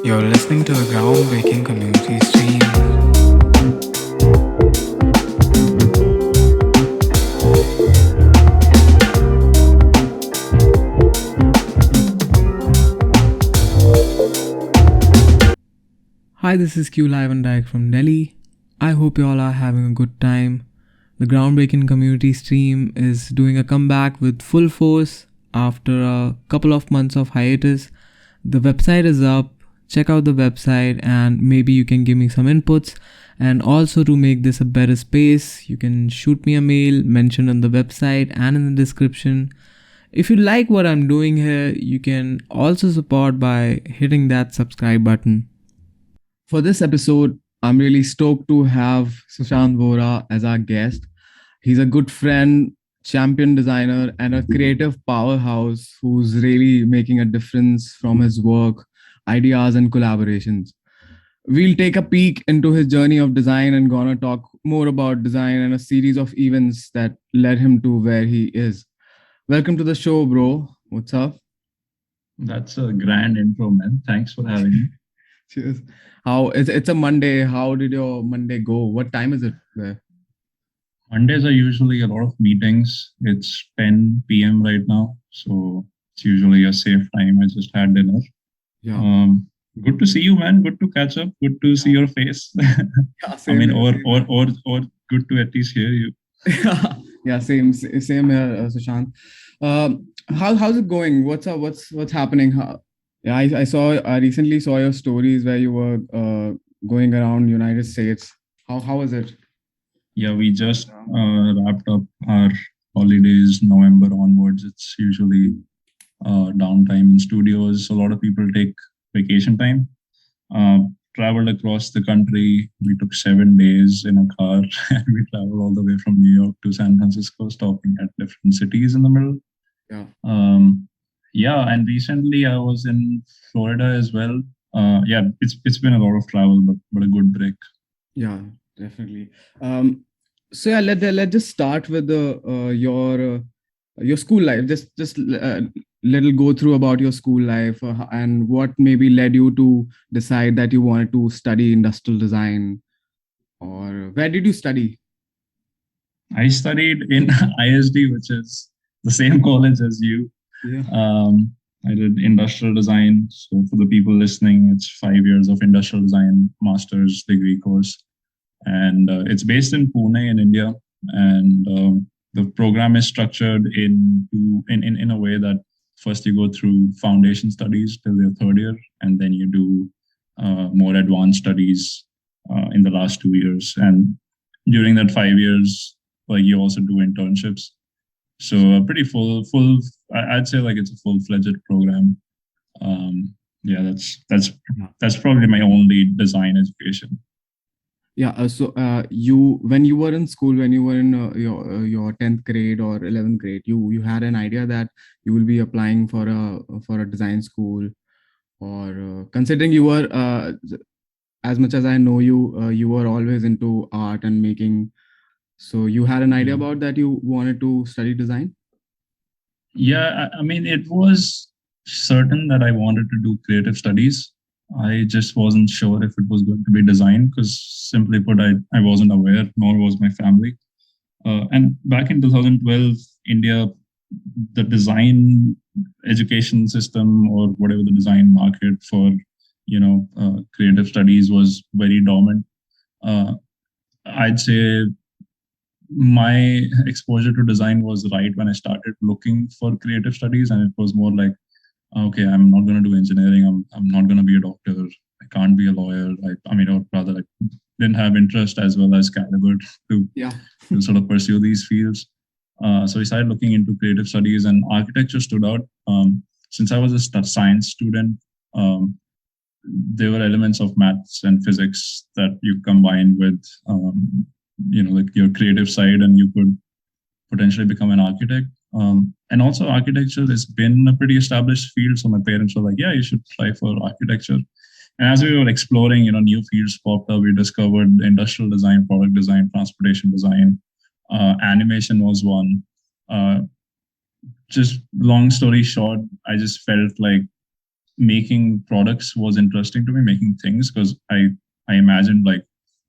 You're listening to the groundbreaking community stream. Hi, this is Q Live and Direct from Delhi. I hope you all are having a good time. The groundbreaking community stream is doing a comeback with full force after a couple of months of hiatus. The website is up. Check out the website and maybe you can give me some inputs. And also, to make this a better space, you can shoot me a mail mentioned on the website and in the description. If you like what I'm doing here, you can also support by hitting that subscribe button. For this episode, I'm really stoked to have Sushant Vohra as our guest. He's a good friend, champion designer, and a creative powerhouse who's really making a difference from his work, ideas, and collaborations. We'll take a peek into his journey of design and gonna talk more about design and a series of events that led him to where he is. Welcome to the show, bro. What's up? That's a grand intro, man. Thanks for having me. Cheers. How it's a Monday. How did your Monday go? What time is it there? Mondays are usually a lot of meetings. It's 10 p.m. right now, so it's usually a safe time. I just had dinner. Yeah. Good to see you, man. Good to catch up. Good to see your face. Yeah, I mean, here, or good to at least hear you. yeah, same here, Sushant. How's it going? What's up? What's happening? Yeah, I recently saw your stories where you were going around United States. How was it? Yeah, we just wrapped up our holidays. November onwards, it's usually downtime in studios. A lot of people take vacation time. Uh, Traveled across the country. We took 7 days in a car and we traveled all the way from New York to San Francisco, stopping at different cities in the middle. Yeah. Yeah, and recently I was in Florida as well. Yeah, it's been a lot of travel, but a good break. Yeah, definitely. So yeah, let's just start with the your school life. Just little go through about your school life and what maybe led you to decide that you wanted to study industrial design, or where did you study? I studied in ISD, which is the same college as you. Yeah. I did industrial design. So for the people listening, it's 5 years of industrial design master's degree course, and it's based in Pune in India. And the program is structured in a way that first you go through foundation studies till your third year, and then you do more advanced studies in the last 2 years. And during that 5 years, like you also do internships. So a pretty full. I'd say like it's a full-fledged program. Yeah, that's probably my only design education. Yeah. You when you were in school, when you were in your 10th grade or 11th grade, you had an idea that you will be applying for a design school, or considering you were as much as I know you, you were always into art and making. So you had an idea about that you wanted to study design? Yeah, I mean, it was certain that I wanted to do creative studies. I just wasn't sure if it was going to be design because, simply put, I wasn't aware, nor was my family. And back in 2012, India, the design education system, or whatever the design market for, creative studies, was very dormant. I'd say my exposure to design was right when I started looking for creative studies, and it was more like, okay, I'm not going to do engineering. I'm not going to be a doctor. I can't be a lawyer. I mean, or rather, I didn't have interest as well as caliber to sort of pursue these fields. So I started looking into creative studies, and architecture stood out. Since I was a science student, there were elements of maths and physics that you combined with, like your creative side, and you could potentially become an architect. And also, architecture has been a pretty established field. So my parents were like, "Yeah, you should try for architecture." And as we were exploring, new fields popped up. We discovered industrial design, product design, transportation design, animation was one. Just long story short, I just felt like making products was interesting to me, making things, because I imagined like,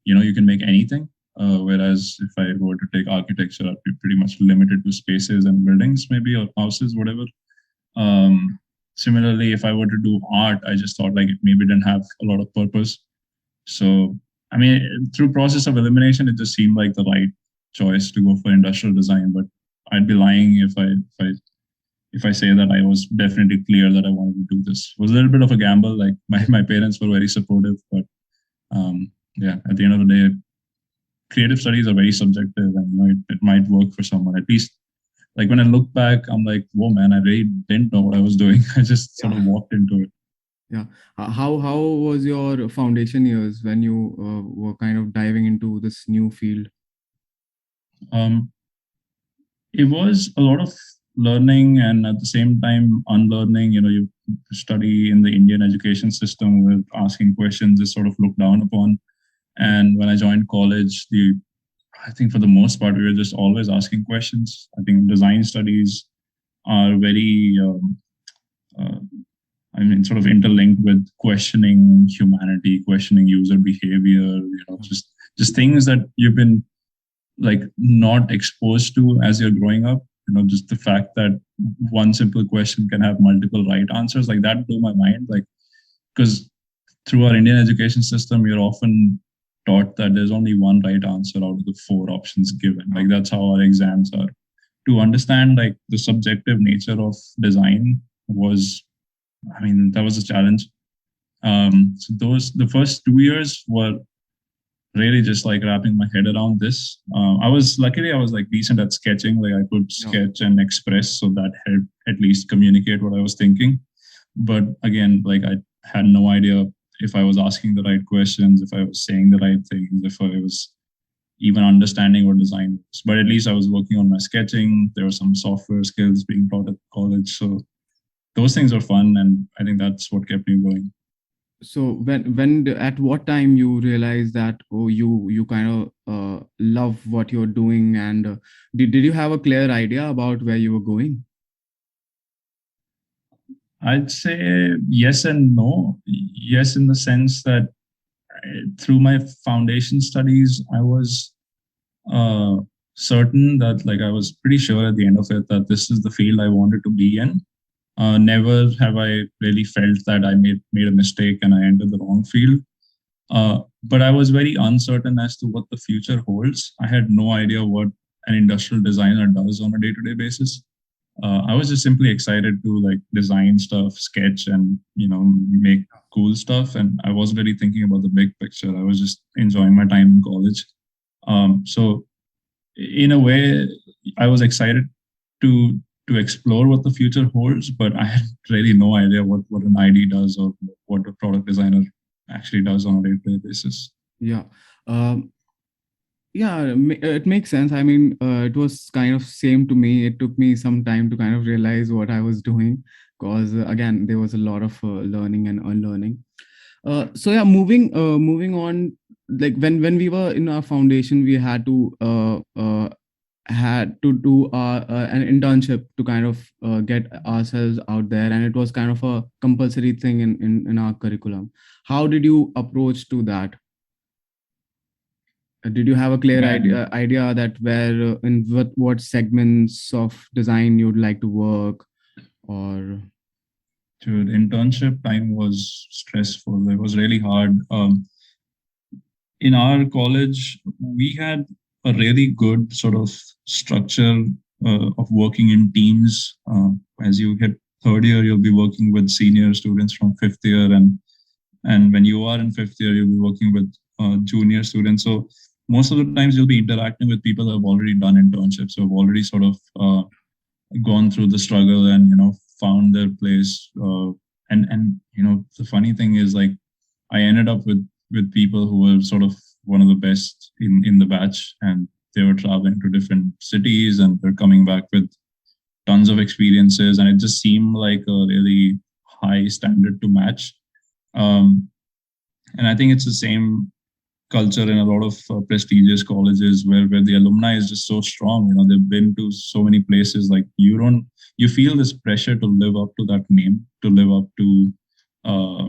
you can make anything. Whereas if I were to take architecture, I'd be pretty much limited to spaces and buildings, maybe, or houses, whatever. Um, Similarly, if I were to do art, I just thought like it maybe didn't have a lot of purpose. So, I mean, through process of elimination, it just seemed like the right choice to go for industrial design. But I'd be lying if I say that I was definitely clear that I wanted to do this. It was a little bit of a gamble. Like my parents were very supportive, but yeah, at the end of the day, creative studies are very subjective, and it might work for someone. At least, like when I look back, I'm like, whoa, man, I really didn't know what I was doing. I just sort Yeah. of walked into it. Yeah. How was your foundation years when you were kind of diving into this new field? Um, it was a lot of learning and at the same time unlearning. You study in the Indian education system where asking questions is sort of looked down upon. Yeah. And when I joined college, the I think for the most part we were just always asking questions. I think design studies are very uh, sort of interlinked with questioning humanity, questioning user behavior, just things that you've been like not exposed to as you're growing up. Just the fact that one simple question can have multiple right answers, like that blew my mind. Like, because through our Indian education system, you're often taught that there's only one right answer out of the four options given. Like that's how our exams are. To understand like the subjective nature of design was, that was a challenge. So the first 2 years were really just like wrapping my head around this. I was like decent at sketching. Like I could Yeah. sketch and express, so that helped at least communicate what I was thinking. But again, like I had no idea if I was asking the right questions, if I was saying the right things, if I was even understanding what design was. But at least I was working on my sketching. There were some software skills being taught at college, so those things were fun, and I think that's what kept me going. So at what time you realize that, oh, you kind of love what you're doing, and did you have a clear idea about where you were going? I'd say yes and no. Yes, in the sense that through my foundation studies, I was uh, certain that, like, I was pretty sure at the end of it that this is the field I wanted to be in. Never have I really felt that I made a mistake and I entered the wrong field. But I was very uncertain as to what the future holds. I had no idea what an industrial designer does on a day-to-day basis. I was just simply excited to like design stuff, sketch, and make cool stuff. And I wasn't really thinking about the big picture. I was just enjoying my time in college. So in a way, I was excited to explore what the future holds, but I had really no idea what an ID does or what a product designer actually does on a day-to-day basis. Yeah. Um, yeah, it makes sense. I mean, it was kind of same to me. It took me some time to kind of realize what I was doing, because again, there was a lot of learning and unlearning. So yeah, moving on. Like when we were in our foundation, we had to do an internship to kind of get ourselves out there, and it was kind of a compulsory thing in our curriculum. How did you approach to that? Did you have a clear Man, idea that where in what segments of design you'd like to work, or dude, internship time was stressful. It was really hard. In our college, we had a really good sort of structure of working in teams. As you hit third year, you'll be working with senior students from fifth year, and when you are in fifth year, you'll be working with junior students. So most of the times, you'll be interacting with people who have already done internships, who have already sort of gone through the struggle and found their place. And the funny thing is, like, I ended up with people who were sort of one of the best in the batch, and they were traveling to different cities and they're coming back with tons of experiences, and it just seemed like a really high standard to match. Um, and I think it's the same culture in a lot of prestigious colleges where the alumni is just so strong. They've been to so many places. Like you feel this pressure to live up to that name, to live up to uh,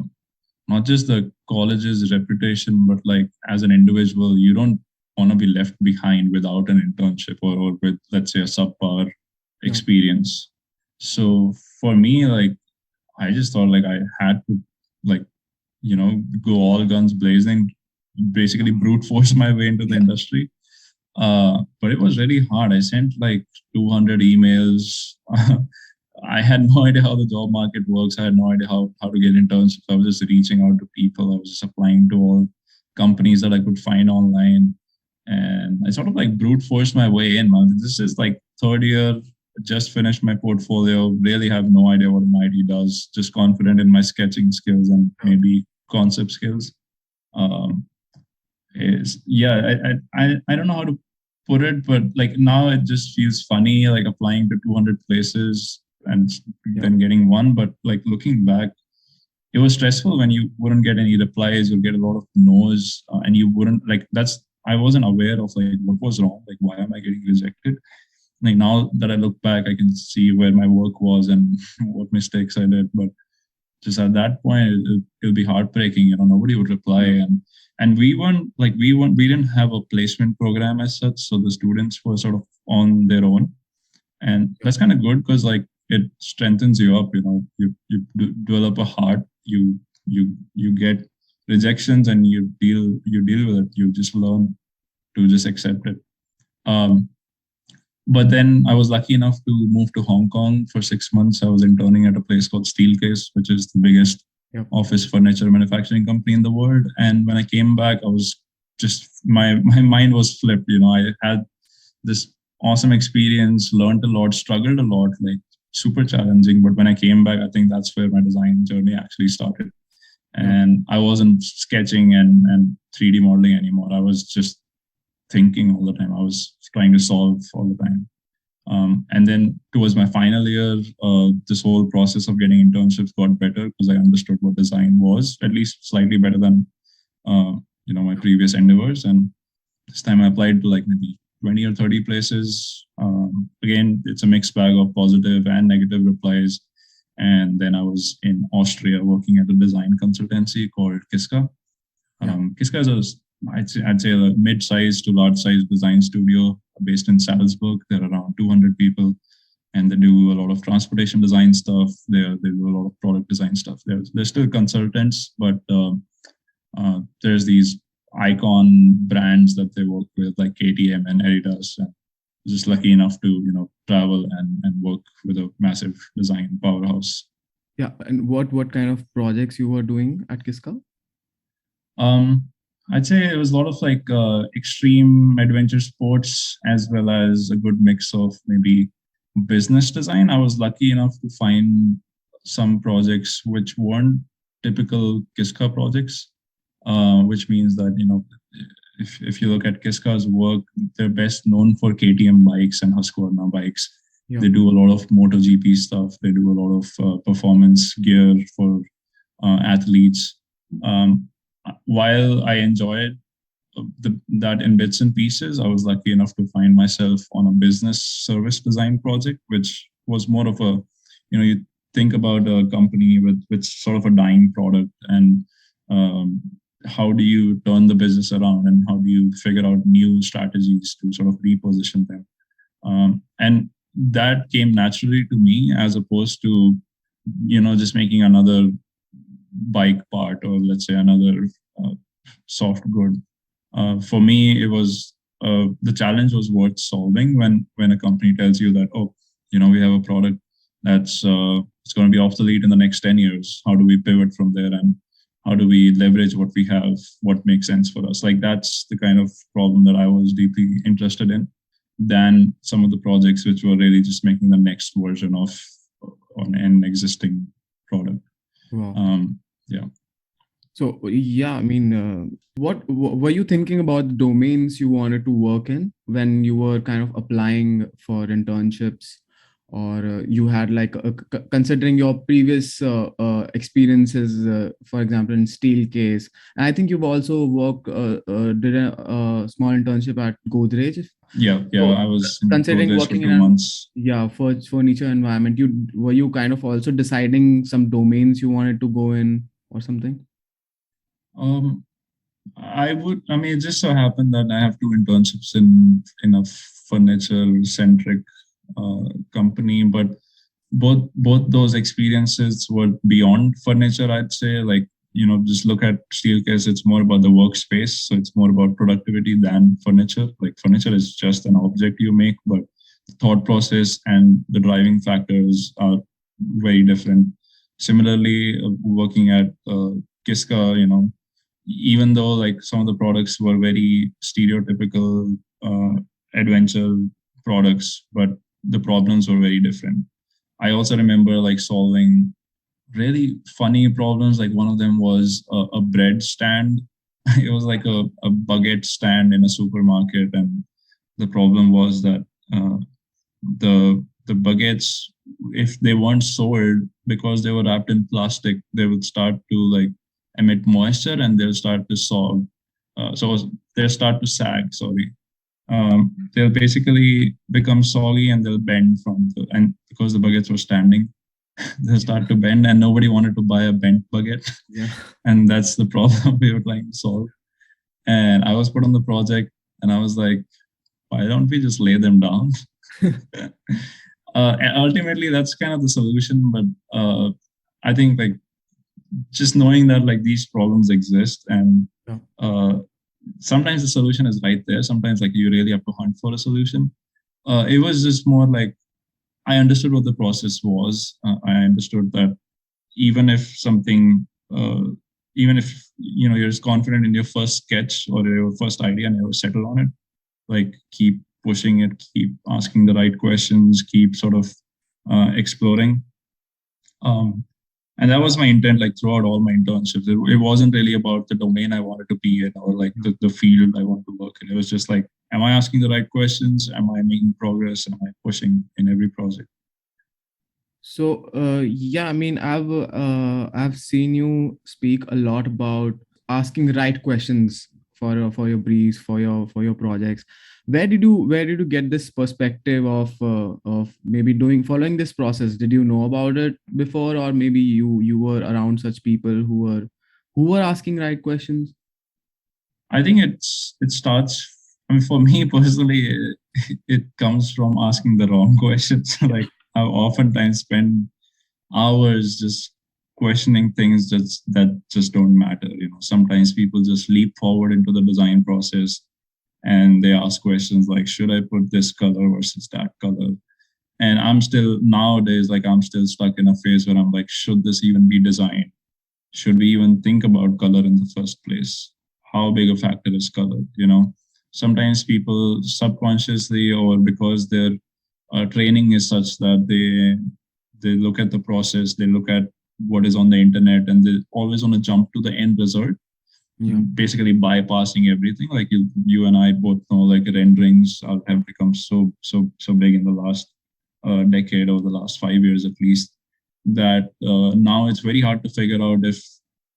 not just the college's reputation, but like as an individual, you don't want to be left behind without an internship or with, let's say, a subpar Yeah. experience. So for me, like, I just thought like I had to, like, go all guns blazing, basically brute force my way into the Yeah. industry. But it was really hard. I sent like 200 emails. I had no idea how the job market works. I had no idea how to get internships. I was just reaching out to people. I was just applying to all companies that I could find online. And I sort of like brute forced my way in, man. This is like third year, just finished my portfolio, really have no idea what an ID does, just confident in my sketching skills and maybe concept skills. Um, is yeah, I don't know how to put it, but like now it just feels funny, like applying to 200 places and Yeah. then getting one. But like looking back, it was stressful when you wouldn't get any replies. You'd get a lot of no's, and you wouldn't like. That's I wasn't aware of like what was wrong. Like why am I getting rejected? Like now that I look back, I can see where my work was and what mistakes I did. But just at that point it'll be heartbreaking. Nobody would reply. Yeah. And we didn't have a placement program as such, so the students were sort of on their own. And Yeah. that's kind of good because like it strengthens you up. You develop a heart. You get rejections and you deal with it. You just learn to just accept it. um but then I was lucky enough to move to Hong Kong for 6 months. I was interning at a place called Steelcase, which is the biggest Yeah. office furniture manufacturing company in the world. And when I came back, I was just my mind was flipped. I had this awesome experience, learned a lot, struggled a lot, like super challenging. But when I came back, I think that's where my design journey actually started. Yeah. And I wasn't sketching and 3D modeling anymore. I was just thinking all the time. I was trying to solve all the time. And then towards my final year, this whole process of getting internships got better because I understood what design was, at least slightly better than my previous endeavors. And this time I applied to like maybe 20 or 30 places. Again, it's a mixed bag of positive and negative replies. And then I was in Austria working at a design consultancy called Kiska. Yeah. Kiska is I'd say a mid-sized to large-sized design studio based in Salzburg. There are around 200 people, and they do a lot of transportation design stuff. They do a lot of product design stuff. They're still consultants, but there's these icon brands that they work with, like KTM and Adidas. And just lucky enough to travel and work with a massive design powerhouse. Yeah. And what kind of projects you were doing at Kiska? Um, I'd say it was a lot of like extreme adventure sports as well as a good mix of maybe business design. I was lucky enough to find some projects which weren't typical Kiska projects, which means that if you look at Kiska's work, they're best known for KTM bikes and Husqvarna bikes. Yeah. They do a lot of MotoGP stuff. They do a lot of performance gear for athletes. Um, while I enjoyed that in bits and pieces, I was lucky enough to find myself on a business service design project, which was more of a, you think about a company with sort of a dying product, and um, how do you turn the business around and how do you figure out new strategies to sort of reposition them. And that came naturally to me as opposed to, just making another bike part or let's say another uh, soft good. For me, it was the challenge was worth solving when a company tells you that, oh, we have a product that's it's going to be obsolete in the next 10 years. How do we pivot from there, and how do we leverage what we have, what makes sense for us? Like that's the kind of problem that I was deeply interested in, than some of the projects which were really just making the next version of on an existing product. Wow. Yeah. So yeah, I mean, what were you thinking about the domains you wanted to work in when you were kind of applying for internships, or you had like considering your previous experiences, for example in steel case. And I think you've also worked did a small internship at Godrej. Yeah, So I was in considering Godrej for working in two an, months. yeah, for furniture environment, you were you kind of also deciding some domains you wanted to go in or something? Um, I mean, it just so happened that I have two internships in a furniture centric company, but both those experiences were beyond furniture. I'd say, like, just look at Steelcase. It's more about the workspace, so it's more about productivity than furniture. Like, furniture is just an object you make, but the thought process and the driving factors are very different. Similarly, working at Kiska, even though like some of the products were very stereotypical adventure products, but the problems were very different. I also remember like solving really funny problems. Like one of them was a bread stand. It was like a baguette stand in a supermarket, and the problem was that the baguettes, if they weren't sold because they were wrapped in plastic, they would start to like emit moisture and they'll start to sog. So they'll start to sag. Sorry, they'll basically become soggy and they'll bend and because the baguettes were standing, they'll start to bend, and nobody wanted to buy a bent baguette, Yeah. and that's the problem we were trying to solve. And I was put on the project, and I was like, why don't we just lay them down? And ultimately, that's kind of the solution. But I think like just knowing that like these problems exist, and Yeah. uh, sometimes the solution is right there. Sometimes like you really have to hunt for a solution. It was just more like I understood what the process was. I understood that even if something, even if you're just confident in your first sketch or your first idea and never settle on it, like keep pushing it, keep asking the right questions, keep sort of exploring. Um, and that was my intent, like throughout all my internships. It wasn't really about the domain I wanted to be in or like the field I wanted to work in. It was just like, am I asking the right questions? Am I making progress? Am I pushing in every project? So yeah, I mean, I've seen you speak a lot about asking right questions for your briefs, for your projects. Where did you get this perspective of maybe doing following this process? Did you know about it before, or maybe you were around such people who were asking right questions? I think it starts. I mean, for me personally, it comes from asking the wrong questions. Like I've oftentimes spent hours just questioning things that just don't matter. Sometimes people just leap forward into the design process and they ask questions like, should I put this color versus that color? And I'm still nowadays, like I'm still stuck in a phase where I'm like, should this even be designed? Should we even think about color in the first place? How big a factor is color? Sometimes people subconsciously or because their training is such that they look at the process, they look at what is on the internet, and they always want to jump to the end result, Yeah. basically bypassing everything. Like you and I both know, like renderings have become so big in the last decade or the last 5 years at least, that now it's very hard to figure out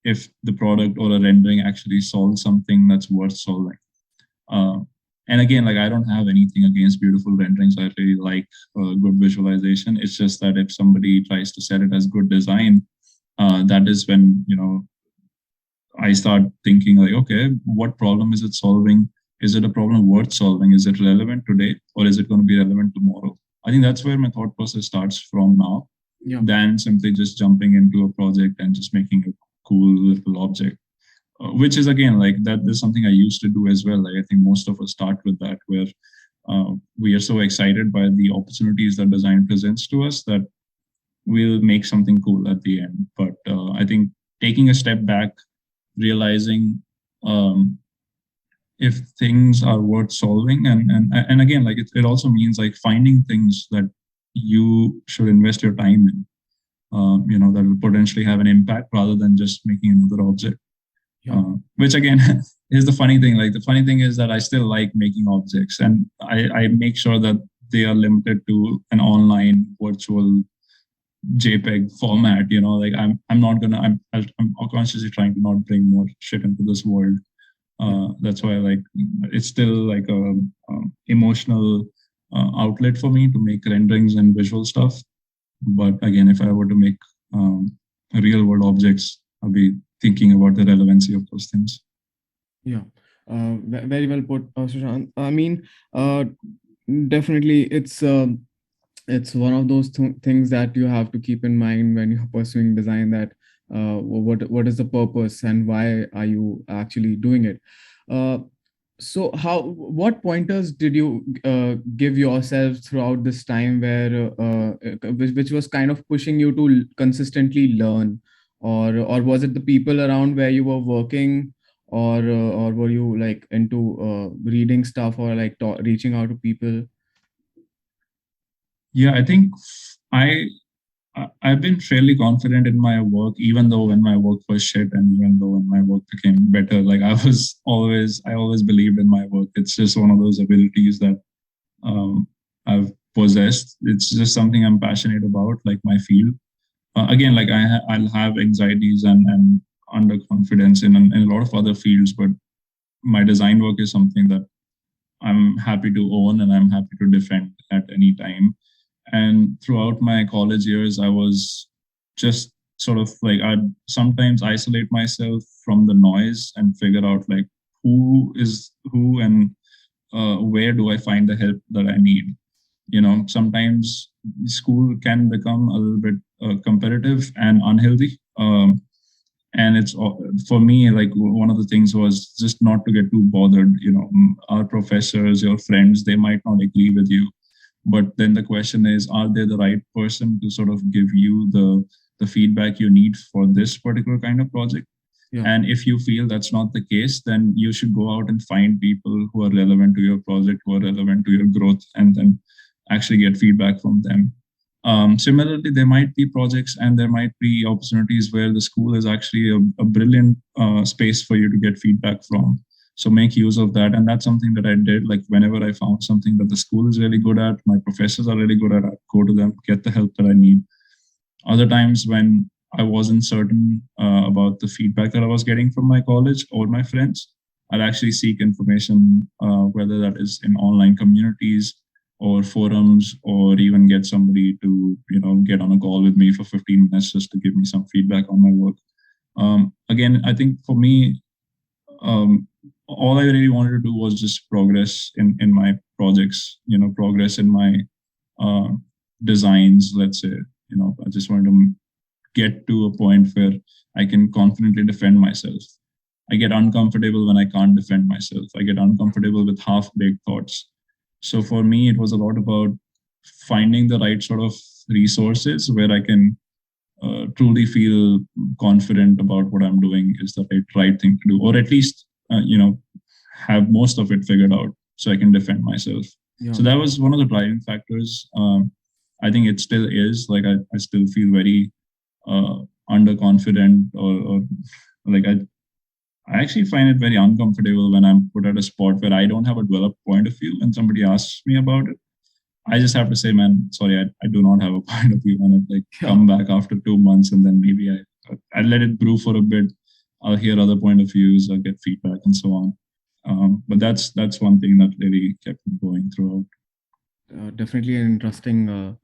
if the product or a rendering actually solves something that's worth solving. Uh, and again, like I don't have anything against beautiful renderings. I really like good visualization. It's just that if somebody tries to sell it as good design, that is when I start thinking like, okay, what problem is it solving? Is it a problem worth solving? Is it relevant today, or is it going to be relevant tomorrow? I think that's where my thought process starts from now, Yeah. than simply just jumping into a project and just making a cool little object. Which is again like that is something I used to do as well. Like I think most of us start with that, where we are so excited by the opportunities that design presents to us that we'll make something cool at the end. But I think taking a step back, realizing if things are worth solving, and again, like it also means like finding things that you should invest your time in, that will potentially have an impact rather than just making another object. Yeah. Which again is the funny thing. Like the funny thing is that I still like making objects, and I make sure that they are limited to an online virtual JPEG format. Like I'm not gonna. I'm consciously trying to not bring more shit into this world. That's why like it's still like a emotional outlet for me to make renderings and visual stuff. But again, if I were to make real world objects, I'll be thinking about the relevancy of those things. Yeah, very well put, Sushant. I mean, definitely, it's one of those things that you have to keep in mind when you're pursuing design. That what is the purpose and why are you actually doing it? Uh, so, what pointers did you give yourself throughout this time, where which was kind of pushing you to consistently learn, or was it the people around where you were working? Or were you like into reading stuff, or like reaching out to people? Yeah, I think I I've been fairly confident in my work, even though when my work was shit, and even though when my work became better. Like I always believed in my work. It's just one of those abilities that I've possessed. It's just something I'm passionate about, like my field. Again, like I'll have anxieties and underconfidence in a lot of other fields, but my design work is something that I'm happy to own and I'm happy to defend at any time. And throughout my college years, I was just sort of like I'd sometimes isolate myself from the noise and figure out like who is who and where do I find the help that I need. Sometimes school can become a little bit competitive and unhealthy. And it's for me like one of the things was just not to get too bothered. Our professors, your friends, they might not agree with you, but then the question is, are they the right person to sort of give you the feedback you need for this particular kind of project? Yeah. And if you feel that's not the case, then you should go out and find people who are relevant to your project, who are relevant to your growth, and then actually get feedback from them. Similarly, there might be projects and there might be opportunities where the school is actually a brilliant space for you to get feedback from. So make use of that. And that's something that I did. Like whenever I found something that the school is really good at, my professors are really good at, I go to them, get the help that I need. Other times when I wasn't certain about the feedback that I was getting from my college or my friends, I'd actually seek information, whether that is in online communities or forums, or even get somebody to get on a call with me for 15 minutes just to give me some feedback on my work. Again, I think for me, all I really wanted to do was just progress in my projects, progress in my uh, designs, let's say. I just wanted to get to a point where I can confidently defend myself. I get uncomfortable when I can't defend myself. I get uncomfortable with half-baked thoughts. So for me, it was a lot about finding the right sort of resources where I can truly feel confident about what I'm doing is the right thing to do, or at least have most of it figured out so I can defend myself. Yeah. So that was one of the driving factors. I think it still is. Like I still feel very underconfident, or like I actually find it very uncomfortable when I'm put at a spot where I don't have a developed point of view and somebody asks me about it. I just have to say, man, sorry, I do not have a point of view on it. Like, come back after 2 months, and then maybe I let it brew for a bit. I'll hear other point of views, I'll get feedback, and so on. But that's one thing that really kept me going throughout. Definitely an interesting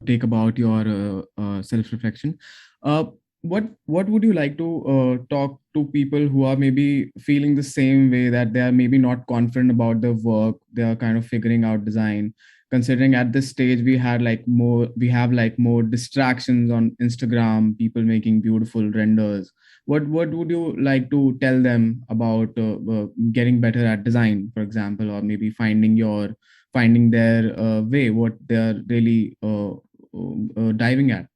take about your self-reflection. Uh, what would you like to talk to people who are maybe feeling the same way, that they are maybe not confident about their work, they are kind of figuring out design, considering at this stage we have like more distractions on Instagram, people making beautiful renders. What would you like to tell them about getting better at design, for example, or maybe finding their way, what they're really diving at?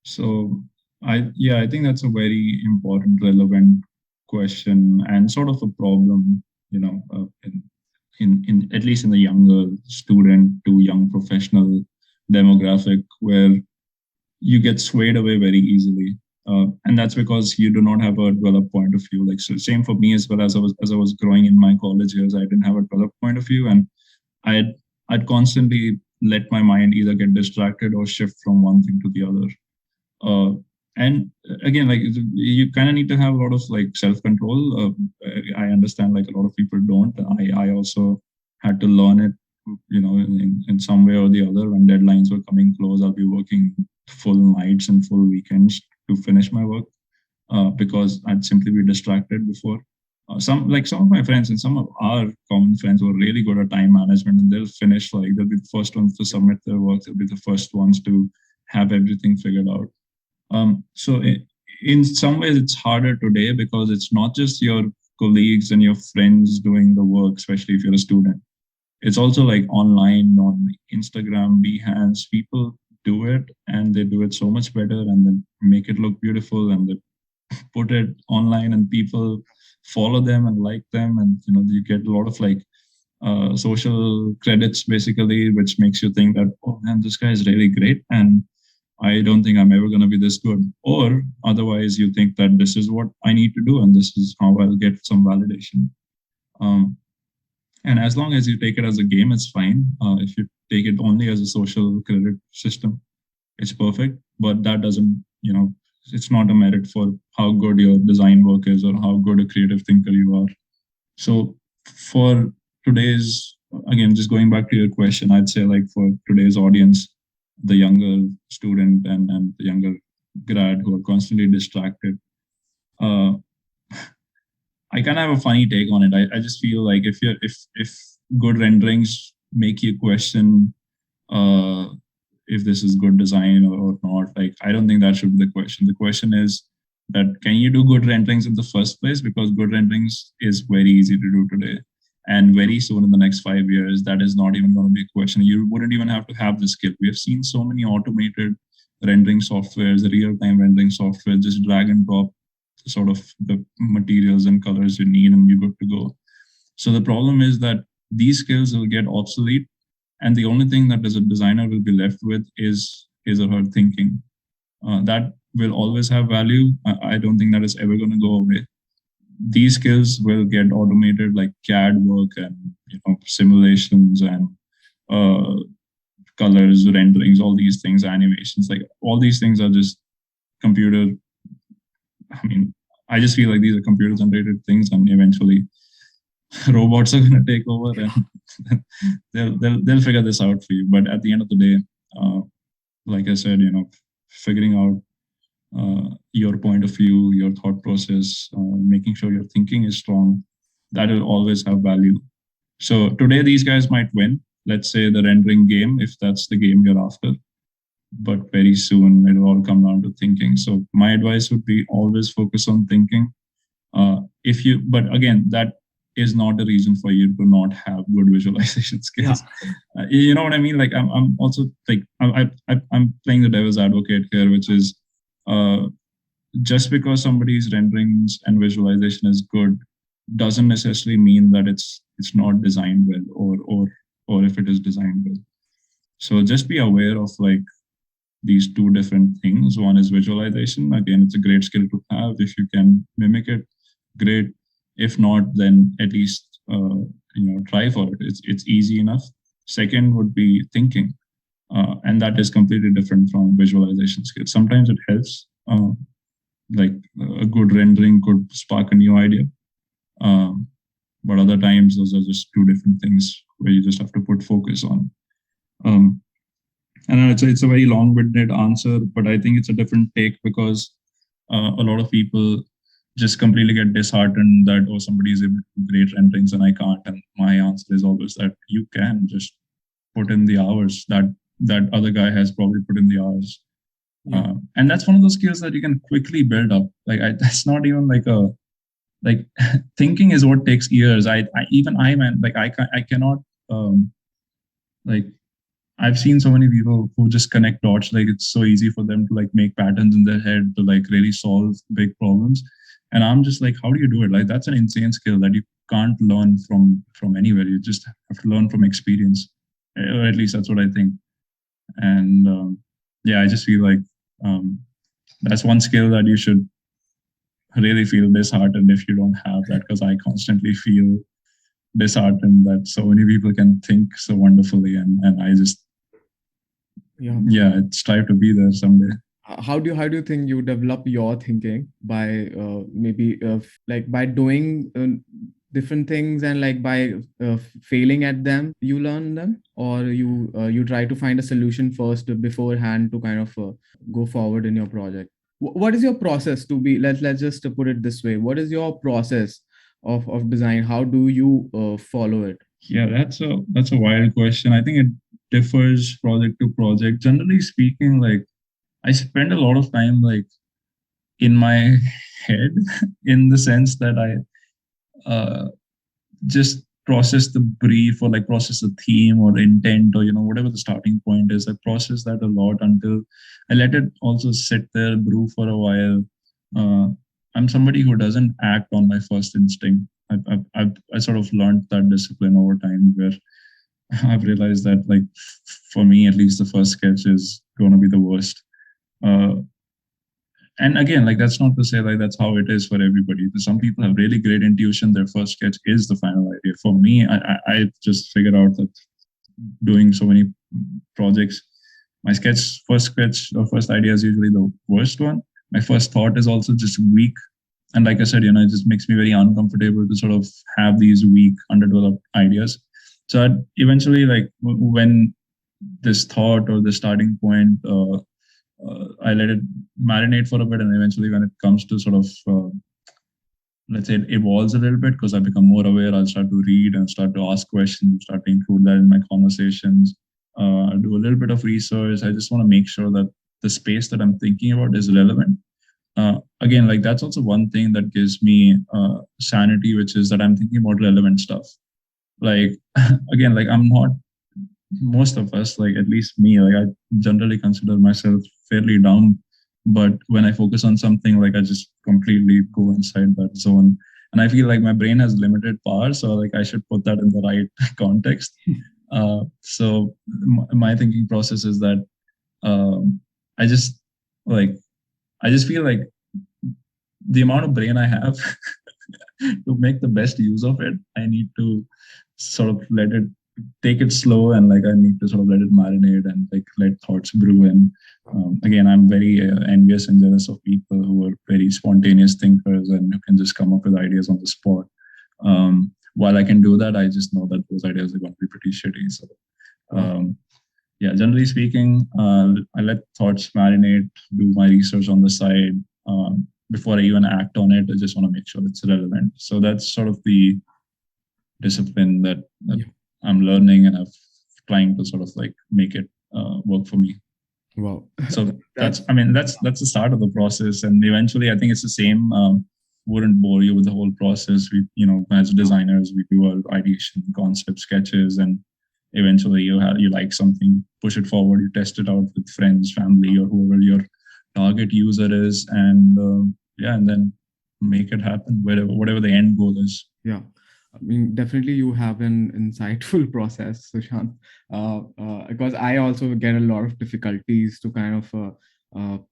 So I think that's a very important, relevant question and sort of a problem, in at least in the younger student to young professional demographic, where you get swayed away very easily. And that's because you do not have a developed point of view. Like, so same for me as well. As I was growing in my college years, I didn't have a developed point of view, and I I'd constantly let my mind either get distracted or shift from one thing to the other. And again, like you kind of need to have a lot of like self control. I understand like a lot of people don't. I also had to learn it, in some way or the other. When deadlines were coming close, I'll be working full nights and full weekends to finish my work, because I'd simply be distracted before. Some of my friends and some of our common friends were really good at time management, and they'll finish like they'll be the first ones to submit their work. They'll be the first ones to have everything figured out. In some ways, it's harder today because it's not just your colleagues and your friends doing the work, especially if you're a student. It's also like online on Instagram, Behance. People do it and they do it so much better and then make it look beautiful and they put it online and people follow them and like them, and you get a lot of like social credits basically, which makes you think that, oh man, this guy is really great and I don't think I'm ever going to be this good. Or otherwise, you think that this is what I need to do and this is how I'll get some validation. Um, and as long as you take it as a game, it's fine. If you take it only as a social credit system, it's perfect. But that doesn't, it's not a merit for how good your design work is or how good a creative thinker you are. So for today's, again, just going back to your question, I'd say like for today's audience, the younger student and the younger grad who are constantly distracted, uh, I kind of have a funny take on it. I just feel like if good renderings make you question uh, if this is good design or not, like I don't think that should be the question. The question is that can you do good renderings in the first place? Because good renderings is very easy to do today. And very soon in the next 5 years, that is not even going to be a question. You wouldn't even have to have the skill. We have seen so many automated rendering softwares, real-time rendering software, just drag and drop sort of the materials and colors you need and you're good to go. So the problem is that these skills will get obsolete, and the only thing that as a designer will be left with is his or her thinking. That will always have value. I don't think that is ever going to go away. These skills will get automated, like CAD work and simulations and uh, colors, renderings, all these things, animations. Like all these things are just computer. I mean, I just feel like these are computer generated things, and eventually robots are going to take over, and they'll figure this out for you. But at the end of the day, like I said, figuring out your point of view, your thought process, making sure your thinking is strong, that will always have value. So today, these guys might win. Let's say the rendering game, if that's the game you're after. But very soon, it'll all come down to thinking. So my advice would be always focus on thinking. But again, that is not a reason for you to not have good visualization skills. You know what I mean? Like I'm also like I'm playing the devil's advocate here, which is uh, just because somebody's renderings and visualization is good doesn't necessarily mean that it's not designed well, or if it is designed well. So just be aware of like these two different things. One is visualization. Again, it's a great skill to have. If you can mimic it, great. If not, then at least try for it. It's easy enough. Second would be thinking, and that is completely different from visualization skills. Sometimes it helps. Like a good rendering could spark a new idea, but other times those are just two different things where you just have to put focus on. Um, and it's a very long-winded answer, but I think it's a different take because a lot of people just completely get disheartened that, oh, somebody is able to do great renderings and I can't. And my answer is always that you can just put in the hours that other guy has probably put in the hours. And that's one of those skills that you can quickly build up. Like that's not even like a like thinking is what takes years. I cannot like I've seen so many people who just connect dots. Like it's so easy for them to like make patterns in their head to like really solve big problems. And I'm just like, how do you do it? Like that's an insane skill that you can't learn from anywhere. You just have to learn from experience, or at least that's what I think. And yeah, I just feel like that's one skill that you should really feel disheartened if you don't have that, because I constantly feel disheartened that so many people can think so wonderfully, and I just Yeah. yeah, I strive to be there someday. How do you think you develop your thinking by maybe like by doing different things and like by failing at them you learn them, or you try to find a solution first beforehand to kind of go forward in your project? What is your process to be, let's just put it this way, what is your process of design? How do you follow it? Yeah, that's a wild question. I think it differs project to project. Generally speaking, like I spend a lot of time like in my head in the sense that I just process the brief, or like process the theme or intent, or whatever the starting point is. I process that a lot until I let it also sit there, brew for a while. uh, I'm somebody who doesn't act on my first instinct. I sort of learned that discipline over time, where I've realized that, like, for me at least, the first sketch is going to be the worst. uh, and again, like, that's not to say like that's how it is for everybody. Some people have really great intuition, their first sketch is the final idea. For me, I just figured out that doing so many projects, my first sketch or first idea is usually the worst one. My first thought is also just weak, and like I said, it just makes me very uncomfortable to sort of have these weak, underdeveloped ideas. So I'd eventually, like, when this thought or the starting point, I let it marinate for a bit, and eventually, when it comes to sort of, let's say, it evolves a little bit because I become more aware, I'll start to read and start to ask questions, start to include that in my conversations, do a little bit of research. I just want to make sure that the space that I'm thinking about is relevant. Again, like, that's also one thing that gives me sanity, which is that I'm thinking about relevant stuff. Like, again, like, I'm not, most of us, like at least me, like, I generally consider myself fairly dumb, but when I focus on something, like, I just completely go inside that zone, and I feel like my brain has limited power, so like I should put that in the right context. So my thinking process is that, I just, like, I just feel like the amount of brain I have to make the best use of it, I need to sort of let it take it slow, and like I need to sort of let it marinate and like let thoughts brew. And again, I'm very envious and jealous of people who are very spontaneous thinkers and who can just come up with ideas on the spot. While I can do that, I just know that those ideas are going to be pretty shitty. So yeah, generally speaking, I let thoughts marinate, do my research on the side. Before I even act on it, I just want to make sure it's relevant. So that's sort of the discipline that Yeah. I'm learning, and I'm trying to sort of like make it work for me. Wow. So that's the start of the process, and eventually, I think it's the same. Wouldn't bore you with the whole process. We, as designers, we do our ideation, concept sketches, and eventually you like something, push it forward, you test it out with friends, family, or whoever your target user is, and yeah, and then make it happen, whatever the end goal is. Yeah. I mean, definitely you have an insightful process, Sushant, because I also get a lot of difficulties to kind of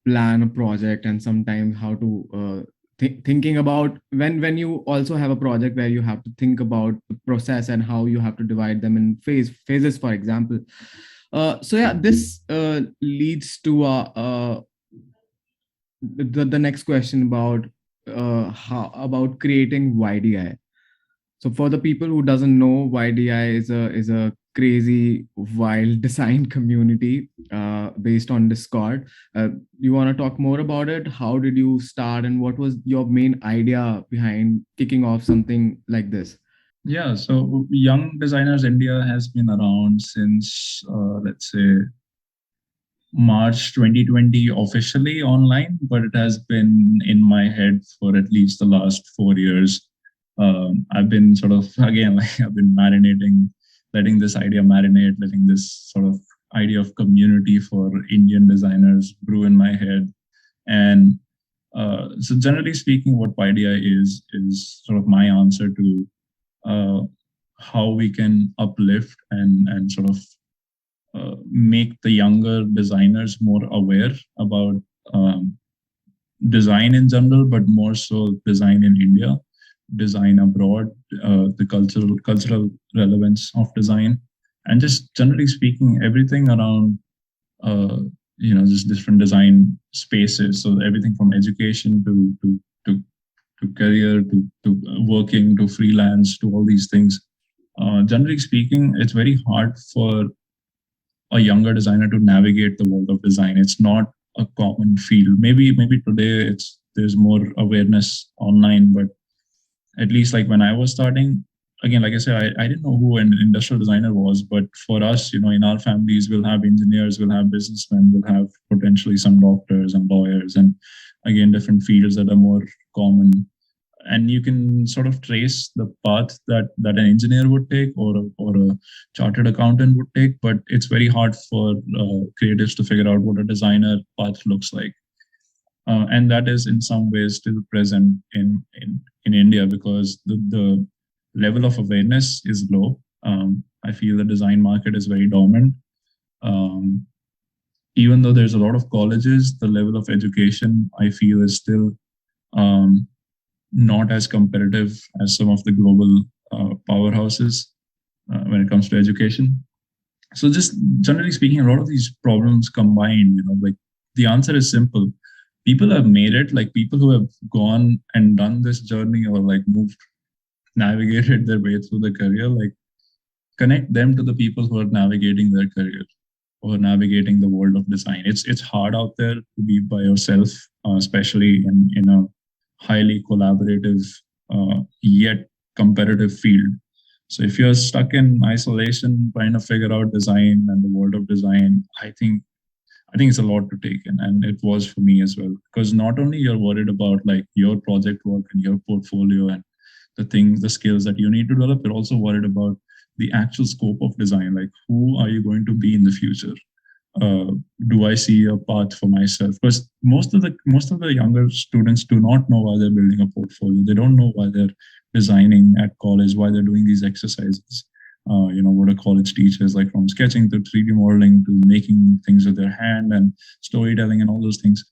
plan a project, and sometimes how to thinking about when you also have a project where you have to think about the process and how you have to divide them in phases, for example. So yeah, this leads to the next question about how about creating YDI. So for the people who doesn't know, YDI is a crazy wild design community based on Discord. You want to talk more about it? How did you start, and what was your main idea behind kicking off something like this? Yeah, so Young Designers India has been around since, let's say, March 2020 officially online, but it has been in my head for at least the last 4 years. I've been sort of, again, like, I've been marinating, letting this idea marinate, letting this sort of idea of community for Indian designers brew in my head. And so, generally speaking, what YDI is sort of my answer to uh, how we can uplift and sort of make the younger designers more aware about design in general, but more so design in India. design abroad, the cultural relevance of design, and just generally speaking, everything around uh, just different design spaces. So everything from education to to career to working to freelance to all these things. Generally speaking, it's very hard for a younger designer to navigate the world of design. It's not a common field. Maybe today there's more awareness online, but at least like when I was starting, again, like I said, I didn't know who an industrial designer was, but for us, in our families, we'll have engineers, we'll have businessmen, we'll have potentially some doctors and lawyers, and again, different fields that are more common. And you can sort of trace the path that an engineer would take or a chartered accountant would take, but it's very hard for creatives to figure out what a designer path looks like. And that is in some ways still present in India because the level of awareness is low. I feel the design market is very dormant. Um, Even though there's a lot of colleges, the level of education I feel is still um, not as competitive as some of the global powerhouses when it comes to education. So, just generally speaking, a lot of these problems combined, like the answer is simple. People have made it, like people who have gone and done this journey or like moved, navigated their way through the career, like connect them to the people who are navigating their career or navigating the world of design. It's hard out there to be by yourself, especially in a highly collaborative yet competitive field. So if you're stuck in isolation trying to figure out design and the world of design, I think it's a lot to take in, and it was for me as well. Because not only you're worried about like your project work and your portfolio and the things, the skills that you need to develop, you're also worried about the actual scope of design. Like, who are you going to be in the future? Uh, do I see a path for myself? Because most of the younger students do not know why they're building a portfolio. They don't know why they're designing at college, why they're doing these exercises. What a college teaches, like from sketching to 3D modeling to making things with their hand and storytelling and all those things.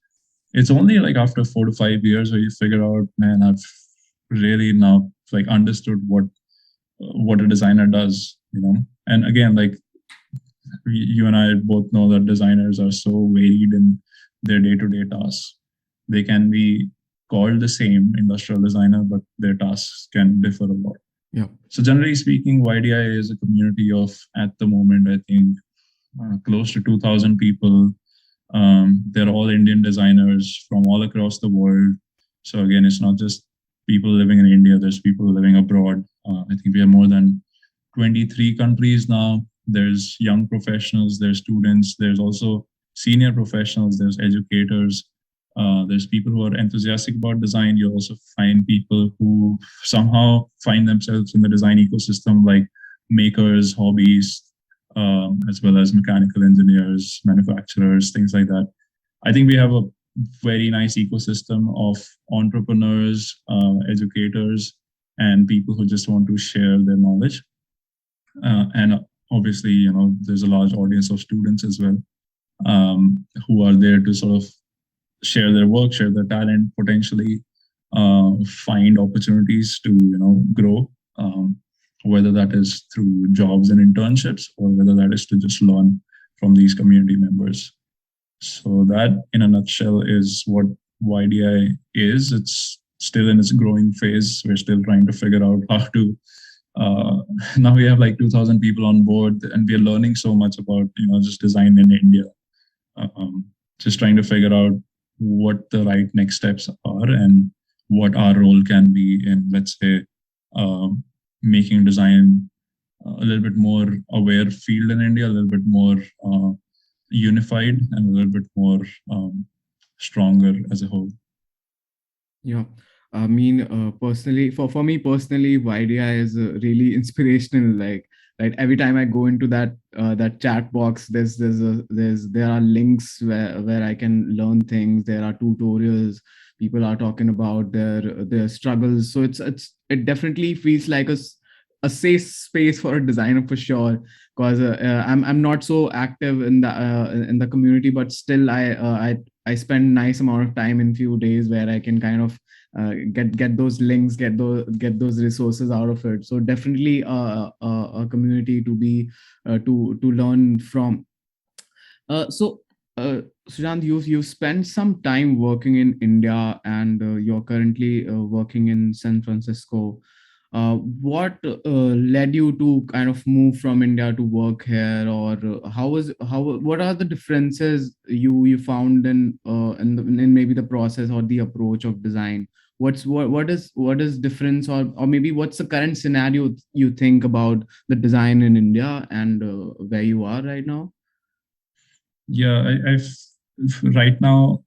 It's only like after 4 to 5 years where you figure out, man, I've really now like understood what a designer does. And again, like you and I both know that designers are so varied in their day-to-day tasks. They can be called the same industrial designer, but their tasks can differ a lot. Yeah. So generally speaking, YDI is a community of, at the moment, I think close to 2,000 people. They're all Indian designers from all across the world. So again, it's not just people living in India. There's people living abroad. I think we have more than 23 countries now. There's young professionals, there's students, there's also senior professionals, there's educators, there's people who are enthusiastic about design. You also find people who somehow find themselves in the design ecosystem, like makers, hobbies, as well as mechanical engineers, manufacturers, things like that. I think we have a very nice ecosystem of entrepreneurs, educators, and people who just want to share their knowledge. And obviously, there's a large audience of students as well, who are there to sort of share their work, share their talent, potentially find opportunities to grow, whether that is through jobs and internships or whether that is to just learn from these community members. So that, in a nutshell, is what YDI is. It's still in its growing phase. We're still trying to figure out how to. Uh, Now we have like 2,000 people on board, and we're learning so much about just design in India. Um, just trying to figure out what the right next steps are and what our role can be in, let's say, um, making design a little bit more aware field in India, a little bit more unified, and a little bit more stronger as a whole. Yeah. I mean, personally, for me personally, YDI is really inspirational. Like every time I go into that chat box, there are links where I can learn things. There are tutorials. People are talking about their struggles. So it definitely feels like a safe space for a designer for sure. Because I'm not so active in the community, but still I spend nice amount of time in few days where I can kind of get those links, get those resources out of it. So definitely a community to be to learn from. So, Sushant, you've spent some time working in India, and you're currently working in San Francisco. What led you to kind of move from India to work here, or how what are the differences you found in maybe the process or the approach of design? What is difference, or maybe what's the current scenario you think about the design in India and where you are right now? Yeah, I've right now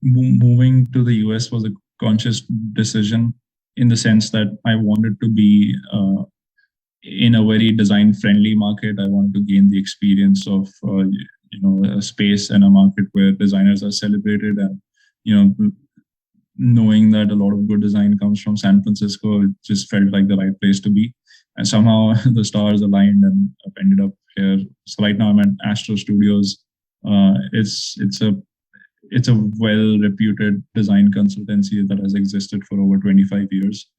moving to the US was a conscious decision in the sense that I wanted to be in a very design friendly market. I wanted to gain the experience of a space and a market where designers are celebrated, and you know knowing that a lot of good design comes from San Francisco, it just felt like the right place to be. And somehow the stars aligned, and I've ended up here. So right now I'm at Astro Studios. It's a well reputed design consultancy that has existed for over 25 years,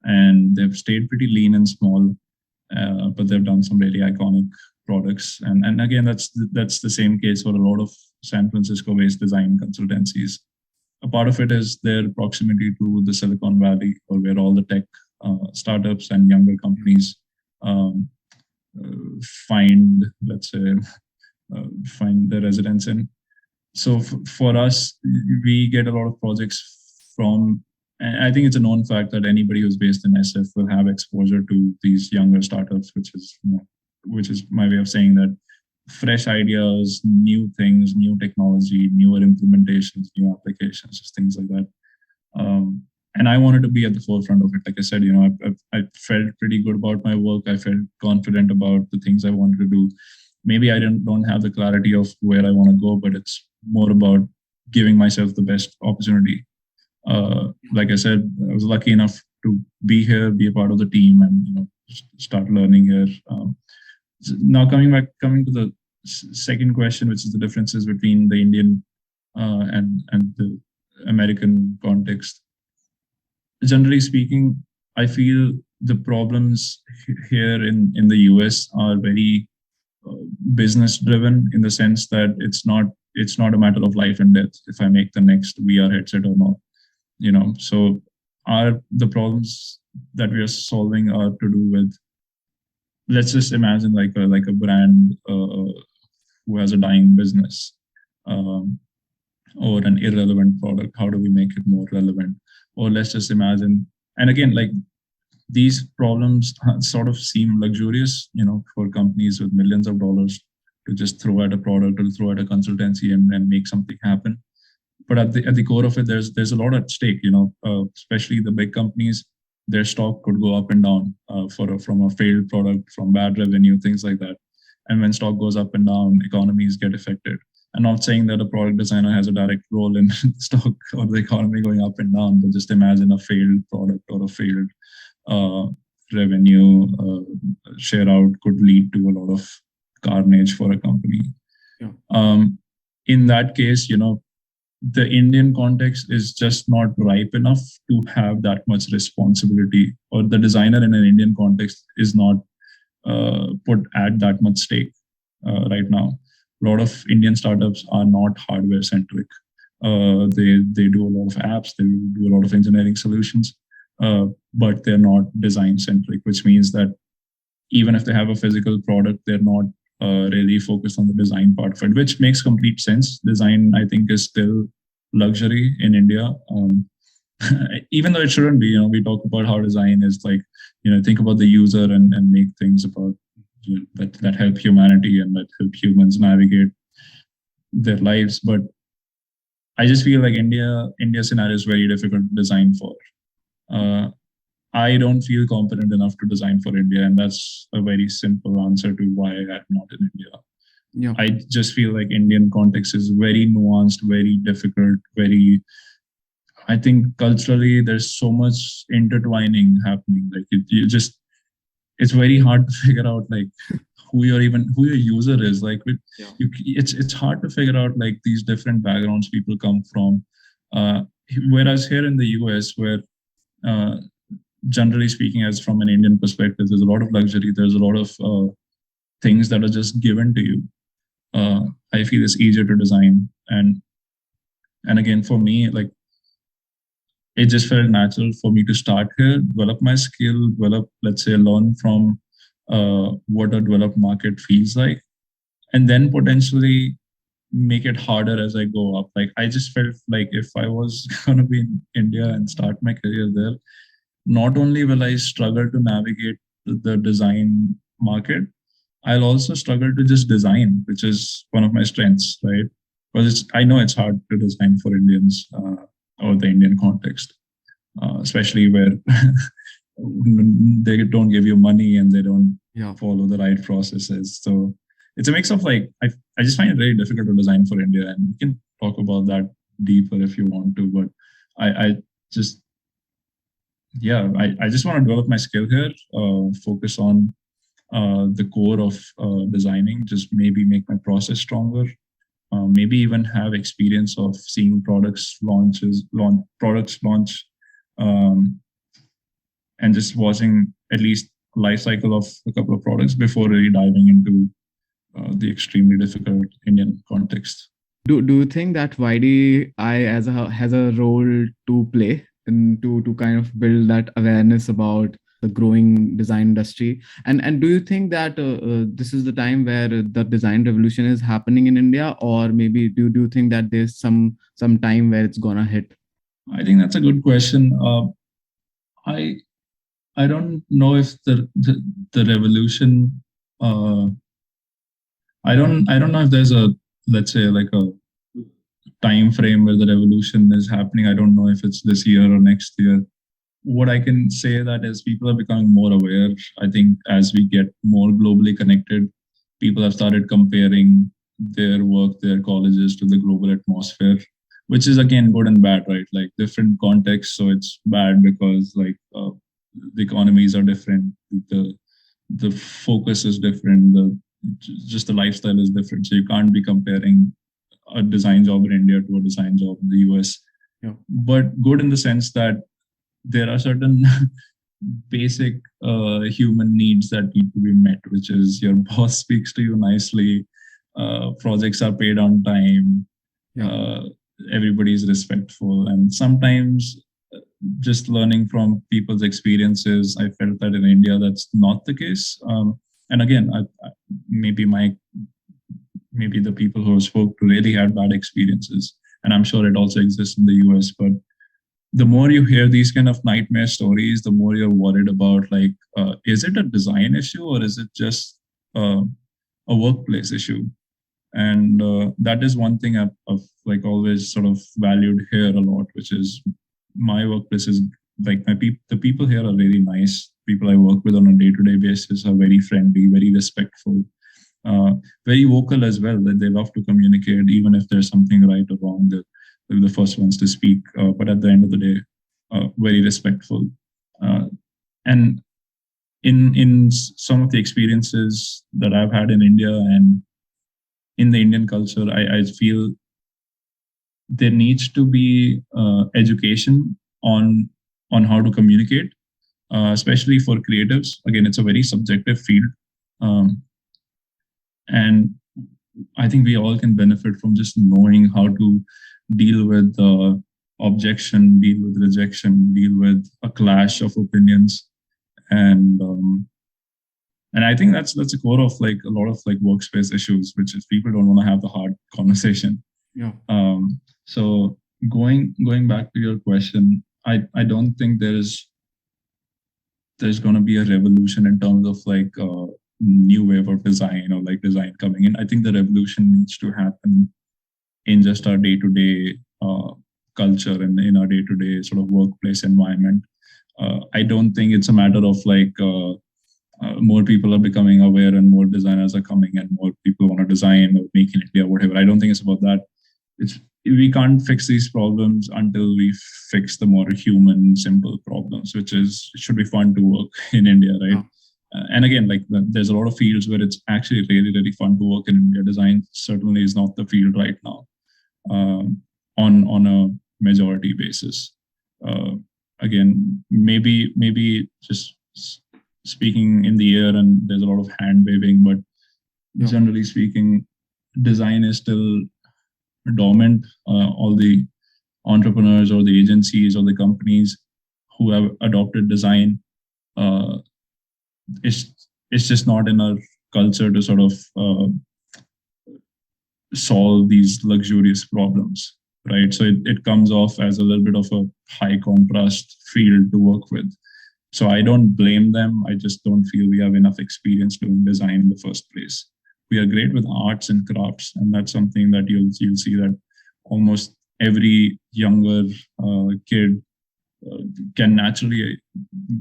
and they've stayed pretty lean and small, but they've done some really iconic products. And again, that's the same case for a lot of San Francisco based design consultancies. A part of it is their proximity to the Silicon Valley, or where all the tech startups and younger companies um, find, let's say, find their residence in. So for us, we get a lot of projects from, and I think it's a known fact that anybody who's based in SF will have exposure to these younger startups, which is my way of saying that fresh ideas, new things, new technology, newer implementations, new applications, just things like that. And I wanted to be at the forefront of it. Like I said, I felt pretty good about my work. I felt confident about the things I wanted to do. Maybe I don't have the clarity of where I want to go, but it's more about giving myself the best opportunity. Like I said, I was lucky enough to be here, be a part of the team, and start learning here. Now coming to the second question, which is the differences between the Indian and the American context. Generally speaking, I feel the problems here in the US are very business driven, in the sense that it's not a matter of life and death if I make the next VR headset or not. So the problems that we are solving are to do with, let's just imagine like a brand who has a dying business, um, or an irrelevant product. How do we make it more relevant? Or let's just imagine, and again, like, these problems sort of seem luxurious, for companies with millions of dollars to just throw at a product or throw at a consultancy and make something happen. But at the core of it, there's a lot at stake. Especially the big companies, their stock could go up and down from a failed product, from bad revenue, things like that. And when stock goes up and down, economies get affected. I'm not saying that a product designer has a direct role in stock or the economy going up and down, but just imagine a failed product or a failed uh, revenue share out could lead to a lot of carnage for a company. Yeah. In that case, the Indian context is just not ripe enough to have that much responsibility, or the designer in an Indian context is not put at that much stake right now. A lot of Indian startups are not hardware centric. They do a lot of apps, they do a lot of engineering solutions, but they're not design centric, which means that even if they have a physical product, they're not really focused on the design part of it, which makes complete sense. Design, I think, is still luxury in India. Even though it shouldn't be, we talk about how design is like, think about the user and make things about that help humanity and that help humans navigate their lives. But I just feel like India scenario is very difficult to design for. I don't feel competent enough to design for India, and that's a very simple answer to why I'm not in India. Yeah. I just feel like Indian context is very nuanced, very difficult, very. I think culturally there's so much intertwining happening. Like it's very hard to figure out like who your user is. Like Yeah. it's hard to figure out like these different backgrounds people come from. whereas here in the US, where uh, generally speaking, as from an Indian perspective, there's a lot of luxury, there's a lot of things that are just given to you. I feel it's easier to design, and again, for me, like, it just felt natural for me to start here, develop my skill, develop, let's say, learn from what a developed market feels like, and then potentially make it harder as I go up. Like, I just felt like if I was going to be in India and start my career there, not only will I struggle to navigate the design market, I'll also struggle to just design, which is one of my strengths, right? Because I know it's hard to design for Indians or the Indian context, especially where they don't give you money and they don't follow the right processes. So it's a mix of like, I just find it very difficult to design for India, and we can talk about that deeper if you want to. But I just, yeah, I just want to develop my skill here, focus on the core of designing, just maybe make my process stronger, maybe even have experience of seeing products launch, um, and just watching at least life cycle of a couple of products before really diving into the extremely difficult Indian context. Do you think that YDI has a role to play in to kind of build that awareness about the growing design industry? And do you think that this is the time where the design revolution is happening in India, or maybe do you think that there's some time where it's gonna hit? I think that's a good question. I I don't know if the revolution. I don't know if there's a, let's say, like a time frame where the revolution is happening. I don't know if it's this year or next year. What I can say that is people are becoming more aware. I think as we get more globally connected, people have started comparing their work, their colleges to the global atmosphere, which is again good and bad, right? Like different contexts. So it's bad because like the economies are different, the focus is different, the just the lifestyle is different. So you can't be comparing a design job in India to a design job in the US. Yeah. But good in the sense that there are certain basic human needs that need to be met, which is your boss speaks to you nicely, projects are paid on time, everybody is respectful, and sometimes just learning from people's experiences, I felt that in India that's not the case. And again, maybe maybe the people who spoke to really had bad experiences, and I'm sure it also exists in the US. But the more you hear these kind of nightmare stories, the more you're worried about like, is it a design issue or is it just a workplace issue? And that is one thing I've like always sort of valued here a lot, which is my workplace is like the people here are really nice. People I work with on a day-to-day basis are very friendly, very respectful, very vocal as well. That they love to communicate, even if there's something right or wrong. They're the first ones to speak. But at the end of the day, very respectful. And in some of the experiences that I've had in India and in the Indian culture, I feel there needs to be education on how to communicate, especially for creatives. Again, it's a very subjective field, and I think we all can benefit from just knowing how to deal with objection, deal with rejection, deal with a clash of opinions, and I think that's a core of like a lot of like workspace issues, which is people don't want to have the hard conversation. Yeah. So going back to your question, I don't think there's going to be a revolution in terms of like a new wave of design or like design coming in. I think the revolution needs to happen in just our day-to-day culture and in our day-to-day sort of workplace environment. I don't think it's a matter of like more people are becoming aware and more designers are coming and more people want to design or make in India, whatever. I don't think it's about that. We can't fix these problems until we fix the more human, simple problems, which is it should be fun to work in India, right? And again, like there's a lot of fields where it's actually really, really fun to work in India. Design certainly is not the field right now. On a majority basis. Again, maybe just speaking in the air, and there's a lot of hand waving, but generally speaking, design is still dormant. All the entrepreneurs or the agencies or the companies who have adopted design, uh, it's just not in our culture to sort of solve these luxurious problems, right? So it comes off as a little bit of a high contrast field to work with. So I don't blame them. I just don't feel we have enough experience doing design in the first place. We are great with arts and crafts, and that's something that you'll see that almost every younger kid can naturally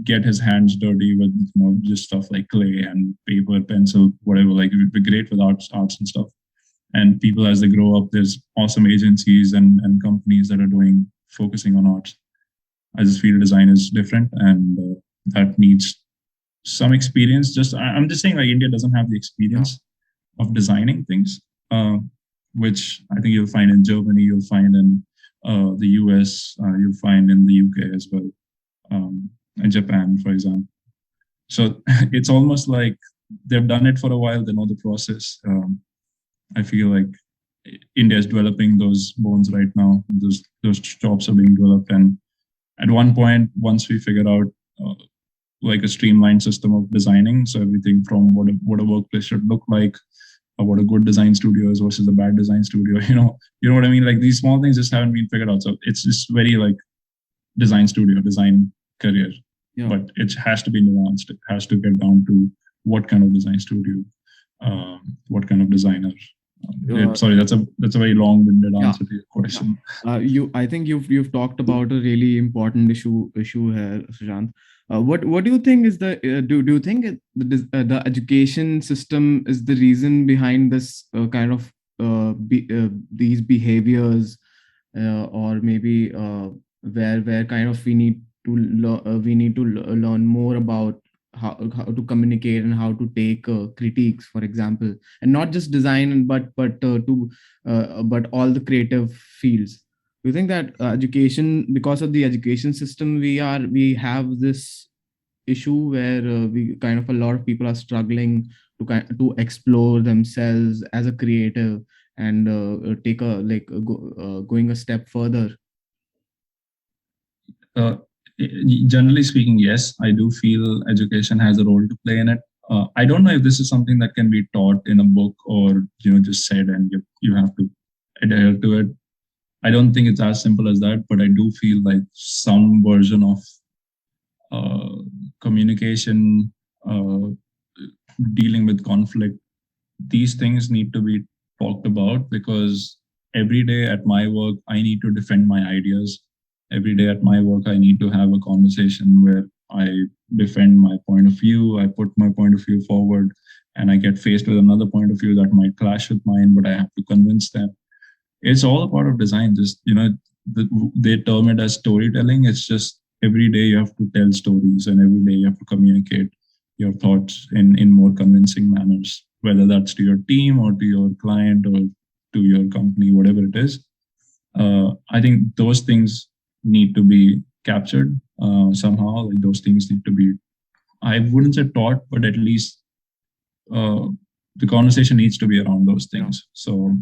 get his hands dirty with just stuff like clay and paper, pencil, whatever. Like we're great with arts and stuff. And people, as they grow up, there's awesome agencies and companies that are focusing on arts. I just feel design is different, and that needs some experience. I'm just saying, like, India doesn't have the experience of designing things, which I think you'll find in Germany, you'll find in the US, you'll find in the UK as well, and Japan, for example. So it's almost like they've done it for a while, they know the process. I feel like India is developing those bones right now. Those jobs are being developed, and at one point, once we figure out like a streamlined system of designing, so everything from what a workplace should look like, or what a good design studio is versus a bad design studio, you know what I mean? Like these small things just haven't been figured out. So it's just very like design studio, design career, but it has to be nuanced. It has to get down to what kind of design studio, what kind of designer. Sorry, that's a very long-winded answer to your question. I think you've talked about a really important issue here, Sushant. What do you think is the do you think the education system is the reason behind this kind of these behaviors, or maybe where kind of we need to learn more about how to communicate and how to take critiques, for example, and not just design but all the creative fields. Do you think that education, because of the education system, we have this issue where we kind of, a lot of people are struggling to explore themselves as a creative and take going a step further? Generally speaking, yes, I do feel education has a role to play in it. I don't know if this is something that can be taught in a book or just said and you have to adhere to it. I don't think it's as simple as that, but I do feel like some version of communication, dealing with conflict, these things need to be talked about, because every day at my work, I need to defend my ideas. Every day at my work, I need to have a conversation where I defend my point of view, I put my point of view forward, and I get faced with another point of view that might clash with mine, but I have to convince them. It's all a part of design. Just, they term it as storytelling. It's just every day you have to tell stories, and every day you have to communicate your thoughts in more convincing manners, whether that's to your team or to your client or to your company, whatever it is. I think those things need to be captured somehow. Like those things need to be, I wouldn't say taught, but at least the conversation needs to be around those things. So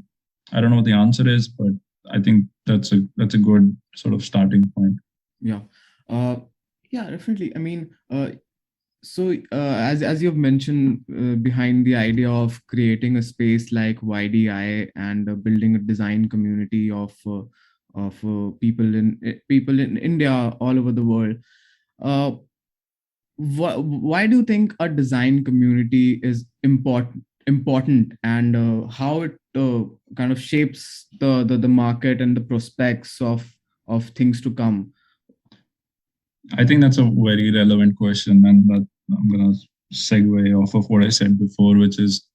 I don't know what the answer is, but I think that's a good sort of starting point. Yeah, definitely. I mean, so as you've mentioned, behind the idea of creating a space like YDI and building a design community of people in India, all over the world. Why do you think a design community is important, and how it kind of shapes the market and the prospects of things to come? I think that's a very relevant question, and that I'm going to segue off of what I said before, which is,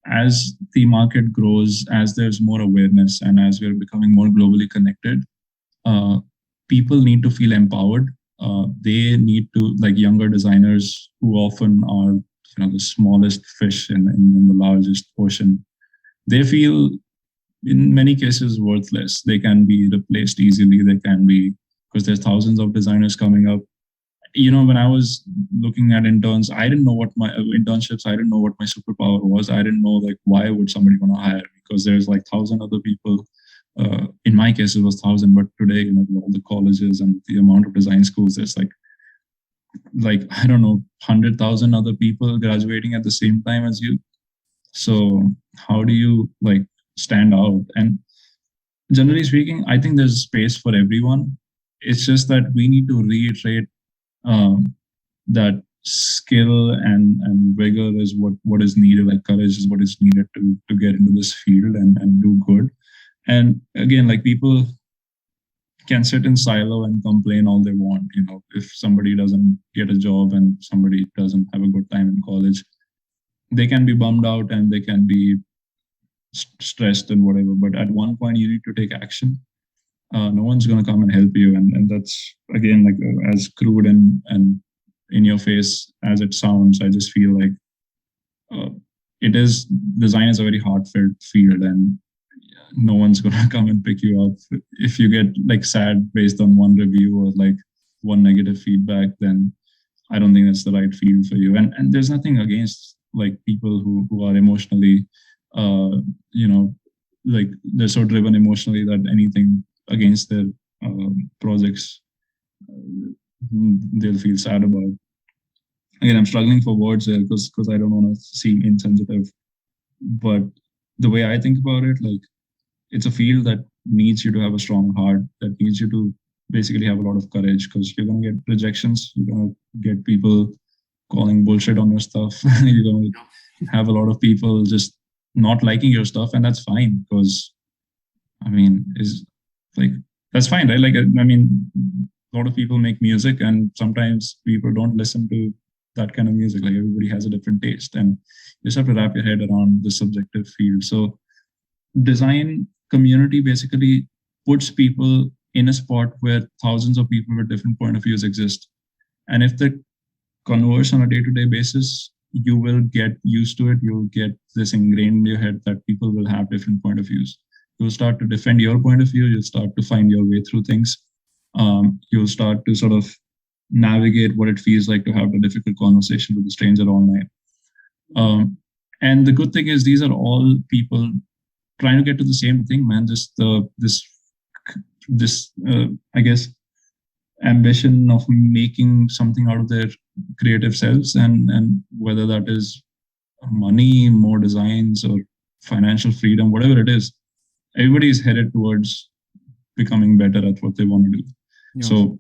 as the market grows, as there's more awareness, and as we're becoming more globally connected, people need to feel empowered. They need to, like younger designers who often are the smallest fish in the largest ocean, they feel in many cases worthless. They can be replaced easily. They can be, because there's thousands of designers coming up. When I was looking at interns, I didn't know what my internships, I didn't know what my superpower was. I didn't know, like, why would somebody want to hire me? Because there's like 1,000 other people. In my case, it was 1,000, but today, with all the colleges and the amount of design schools, there's like I don't know, 100,000 other people graduating at the same time as you. So how do you like stand out? And generally speaking, I think there's space for everyone. It's just that we need to reiterate that skill and vigor is what is needed. Like courage is what is needed to get into this field and do good. And again, like people can sit in silo and complain all they want. If somebody doesn't get a job and somebody doesn't have a good time in college, they can be bummed out and they can be stressed and whatever. But at one point, you need to take action. No one's going to come and help you. And that's, again, like as crude and in your face as it sounds, I just feel like it is, design is a very heartfelt field, and no one's going to come and pick you up. If you get like sad based on one review or like one negative feedback, then I don't think that's the right field for you. And there's nothing against like people who are emotionally, like they're so driven emotionally that anything against their projects, they'll feel sad about. Again, I'm struggling for words there because I don't want to seem insensitive. But the way I think about it, like, it's a field that needs you to have a strong heart, that needs you to basically have a lot of courage, because you're going to get rejections. You're going to get people calling bullshit on your stuff. You're going to have a lot of people just not liking your stuff. And that's fine, because, I mean, that's fine, right? Like, I mean, a lot of people make music, and sometimes people don't listen to that kind of music. Like, everybody has a different taste, and you just have to wrap your head around the subjective field. So design community basically puts people in a spot where thousands of people with different point of views exist. And if they converse on a day-to-day basis, you will get used to it. You'll get this ingrained in your head that people will have different point of views. You'll start to defend your point of view. You'll start to find your way through things. You'll start to sort of navigate what it feels like to have a difficult conversation with a stranger online. And the good thing is, these are all people trying to get to the same thing, man. Just this I guess, ambition of making something out of their creative selves, and whether that is money, more designs, or financial freedom, whatever it is, everybody is headed towards becoming better at what they want to do. Yeah. So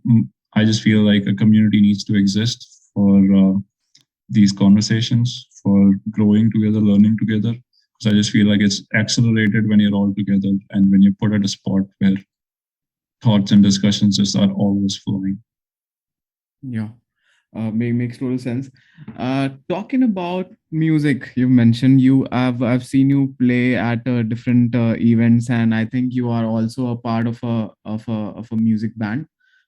I just feel like a community needs to exist for these conversations, for growing together, learning together. Because I just feel like it's accelerated when you're all together and when you're put at a spot where thoughts and discussions just are always flowing. Yeah, makes total sense. Talking about music, you mentioned I've seen you play at different events, and I think you are also a part of a music band.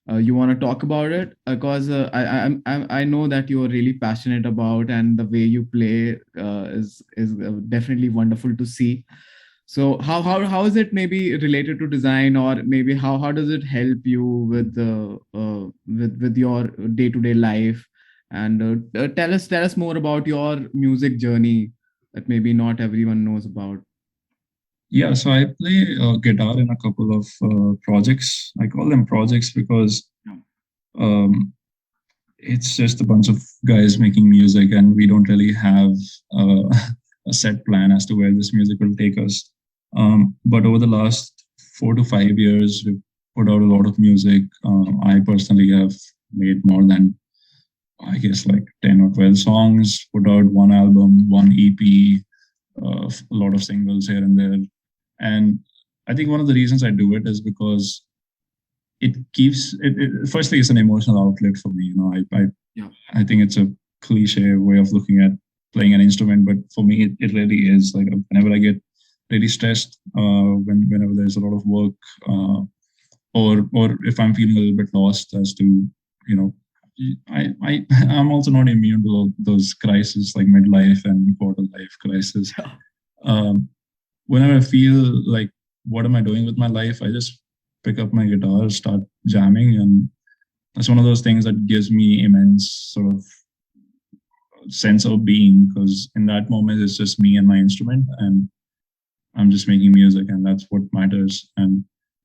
You want to talk about it, because I know that you are really passionate about, and the way you play is definitely wonderful to see. So how is it maybe related to design, or maybe how does it help you with with your day-to-day life? And tell us more about your music journey that maybe not everyone knows about. Yeah, so I play guitar in a couple of projects. I call them projects because it's just a bunch of guys making music, and we don't really have a set plan as to where this music will take us. But over the last 4 to 5 years, we've put out a lot of music. I personally have made more than, I guess, like 10 or 12 songs, put out one album, one EP, a lot of singles here and there. And I think one of the reasons I do it is because it keeps it firstly, it's an emotional outlet for me. I think it's a cliche way of looking at playing an instrument, but for me, it really is. Like, whenever I get really stressed, whenever there's a lot of work, or if I'm feeling a little bit lost as to, I'm also not immune to those crises like midlife and quarter life crisis. Whenever I feel like what am I doing with my life? I just pick up my guitar, start jamming, and it's one of those things that gives me immense sort of sense of being, because in that moment it's just me and my instrument, and I'm just making music, and that's what matters. And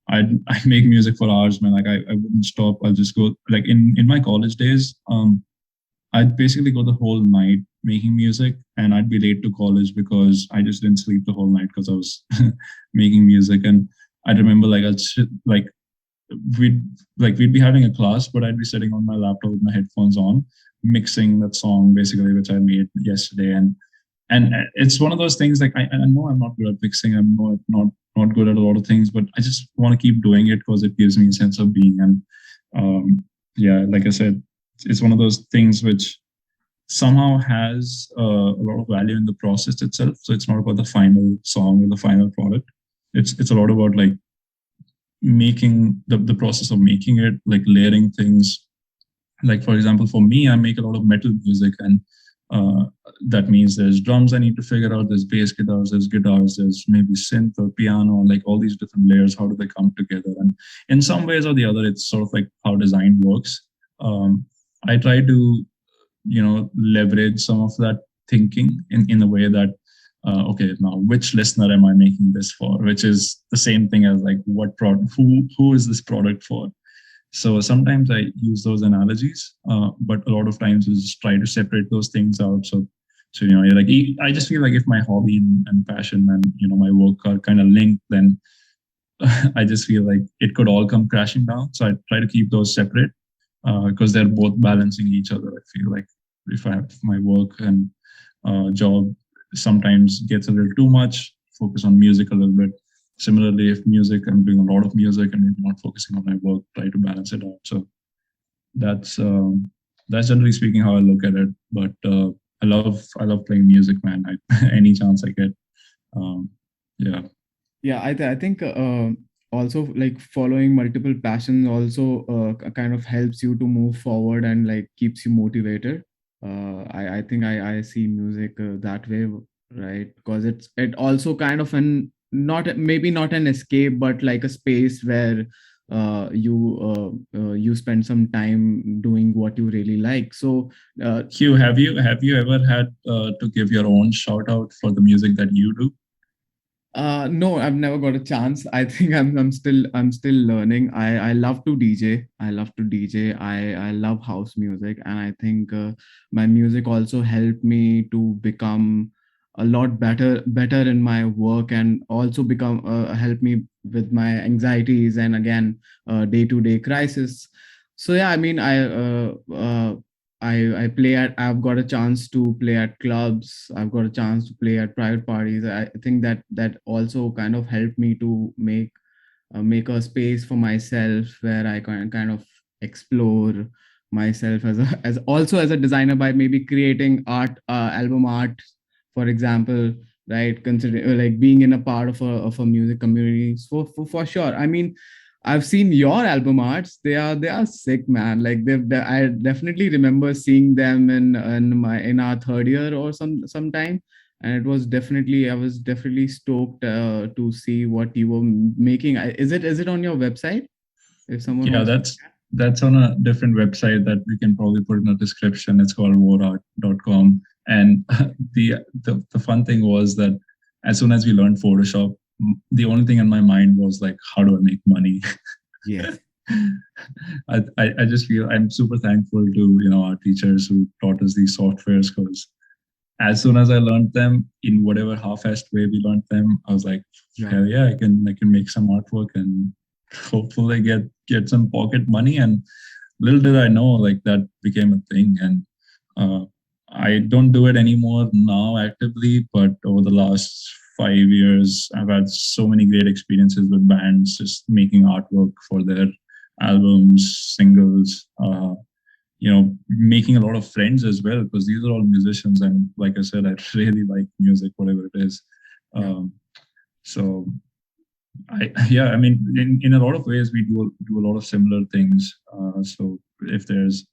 I make music for hours, man. Like I wouldn't stop. I'll just go, like in my college days. I'd basically go the whole night making music, and I'd be late to college because I just didn't sleep the whole night because I was making music. And I remember like I'd sit, we'd we'd be having a class, but I'd be sitting on my laptop with my headphones on, mixing that song basically, which I made yesterday. And it's one of those things, like I know I'm not good at mixing. I'm not good at a lot of things, but I just want to keep doing it because it gives me a sense of being. And yeah, like I said, it's one of those things which somehow has a lot of value in the process itself. So it's not about the final song or the final product. It's a lot about like making the process of making it, like layering things. Like for example, for me, I make a lot of metal music, and uh, that means there's drums I need to figure out, there's bass guitars, there's maybe synth or piano, like all these different layers. How do they come together? And in some ways or the other, it's sort of like how design works. I try to leverage some of that thinking in a way that okay, now which listener am I making this for, which is the same thing as like what product, who is this product for. So sometimes I use those analogies, but a lot of times I just try to separate those things out. So like I just feel like if my hobby and passion and my work are kind of linked, then I just feel like it could all come crashing down. So I try to keep those separate because they're both balancing each other. I feel like if I have my work and job sometimes gets a little too much, focus on music a little bit. Similarly, if music, I'm doing a lot of music and maybe not focusing on my work, try to balance it out. So that's that's generally speaking how I look at it. But I love playing music, man. Any chance I get, um, yeah. Yeah, I think also like following multiple passions also kind of helps you to move forward and like keeps you motivated. I think I see music that way, right? Because it also kind of an not maybe not an escape, but like a space where you spend some time doing what you really like. So Hugh, have you ever had to give your own shout out for the music that you do? No, I've never got a chance. I think I'm still learning. I love to DJ. I love to DJ. I love house music, and I think my music also helped me to become a lot better in my work, and also become help me with my anxieties and again day-to-day crisis. So yeah, I mean I play at I've got a chance to play at clubs. I've got a chance to play at private parties. I think that also kind of helped me to make a space for myself where I can kind of explore myself as a as also as a designer by maybe creating art, album art, for example, right? Considering like being in a part of a music community, for sure. I mean, I've seen your album arts. They are sick, man. Like I definitely remember seeing them in our third year or sometime, and it was definitely I was definitely stoked to see what you were making. Is it on your website? If someone Yeah, wants. that's on a different website that we can probably put in the description. It's called warart.com. And the fun thing was that as soon as we learned Photoshop, the only thing in my mind was like, how do I make money? Yes. I just feel I'm super thankful to our teachers who taught us these softwares, because as soon as I learned them in whatever half-assed way we learned them, I was like, Yeah. hell yeah, I can make some artwork and hopefully get some pocket money. And little did I know, like that became a thing. And uh, I don't do it anymore now actively, but over the last 5 years, I've had so many great experiences with bands just making artwork for their albums, singles. Making a lot of friends as well, because these are all musicians, and like I said, I really like music, whatever it is. Yeah. So yeah, I mean, in a lot of ways, we do a lot of similar things. So if there's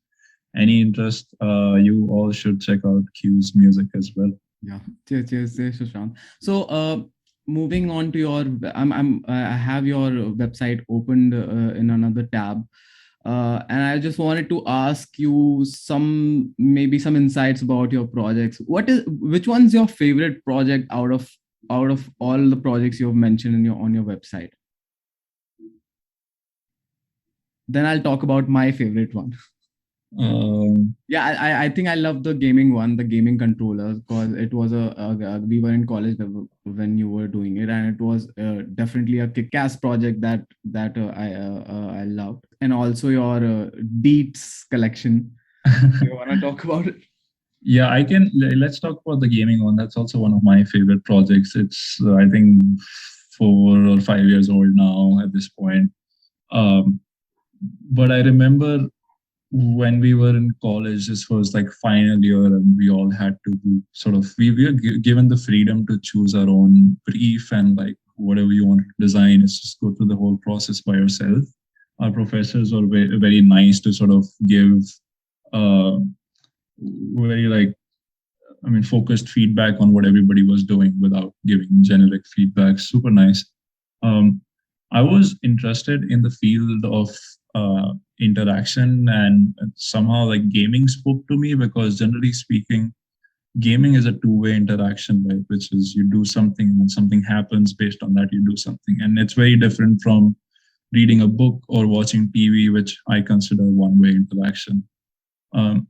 any interest, you all should check out Q's music as well. Yeah. Cheers, cheers, cheers, Sushant. So moving on to your, I have your website opened in another tab. And I just wanted to ask you maybe some insights about your projects. Which one's your favorite project out of all the projects you've mentioned in your website? Then I'll talk about my favorite one. Yeah, I think I love the gaming one, the gaming controller, because it was we were in college when you were doing it, and it was definitely a kick-ass project I loved. And also your Deets collection. You want to talk about it? Yeah, I can. Let's talk about the gaming one. That's also one of my favorite projects. It's I think 4 or 5 years old now at this point. Um, but I remember when we were in college, this was like final year, and we all had to sort of we were given the freedom to choose our own brief, and like whatever you wanted to design is just go through the whole process by yourself. Our professors were very nice to sort of give uh, very like I mean focused feedback on what everybody was doing without giving generic feedback. Super nice. Um, I was interested in the field of interaction, and somehow like gaming spoke to me because generally speaking, gaming is a two-way interaction, right? Which is you do something and something happens based on that you do something, and it's very different from reading a book or watching TV, which I consider one-way interaction. Um,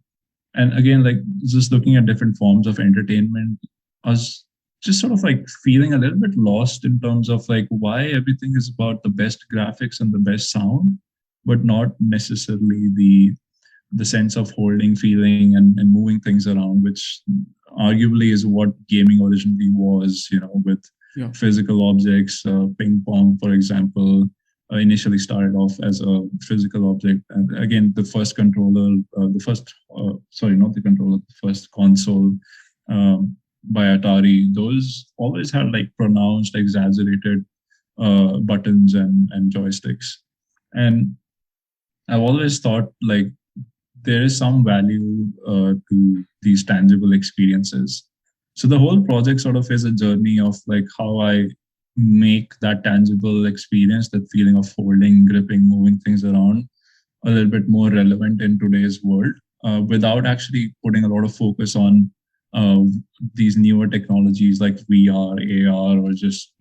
and again, like just looking at different forms of entertainment, I was just sort of like feeling a little bit lost in terms of like why everything is about the best graphics and the best sound, but not necessarily the sense of holding, feeling, and moving things around, which arguably is what gaming originally was, with physical objects. Ping pong, for example, initially started off as a physical object. And again, the first controller, sorry, not the controller, the first console by Atari, those always had like pronounced, exaggerated buttons and joysticks. And I've always thought like there is some value to these tangible experiences. So the whole project sort of is a journey of like how I make that tangible experience, that feeling of holding, gripping, moving things around, a little bit more relevant in today's world, without actually putting a lot of focus on uh, these newer technologies like VR, AR, or just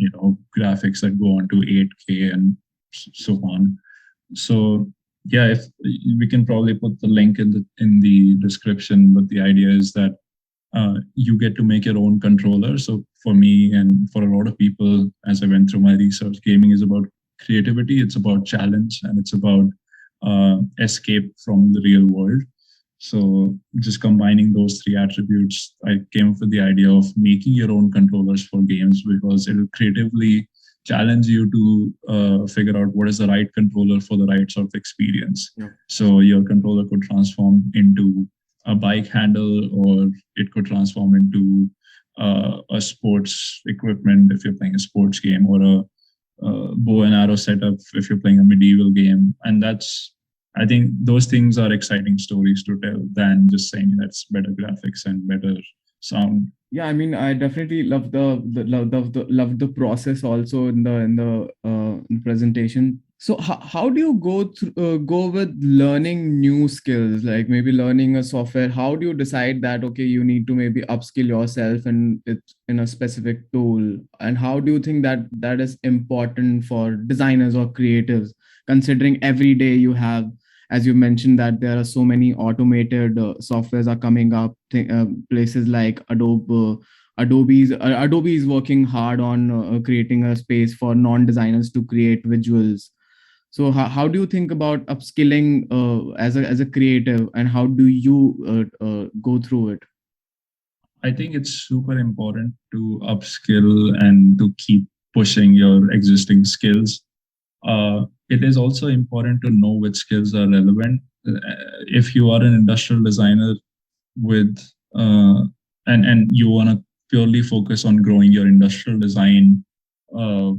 graphics that go on to 8K and so on. So yeah, if we can probably put the link in the description, but the idea is that you get to make your own controller. So for me and for a lot of people, as I went through my research, gaming is about creativity, it's about challenge, and it's about escape from the real world. So just combining those three attributes, I came up with the idea of making your own controllers for games because it'll creatively challenge you to figure out what is the right controller for the right sort of experience. Yeah. So your controller could transform into a bike handle, or it could transform into a sports equipment if you're playing a sports game, or a bow and arrow setup if you're playing a medieval game. And I think those things are exciting stories to tell than just saying that's better graphics and better sound. Yeah, I mean, I definitely love the process also in the presentation. So how do you go with learning new skills, like maybe learning a software? How do you decide that okay, you need to maybe upskill yourself in a specific tool? And how do you think that is important for designers or creatives, considering every day you have, as you mentioned, that there are so many automated softwares are coming up, places like Adobe is working hard on creating a space for non-designers to create visuals. So how do you think about upskilling as a creative, and how do you go through it? I think it's super important to upskill and to keep pushing your existing skills. It is also important to know which skills are relevant. If you are an industrial designer with and you want to purely focus on growing your industrial design uh,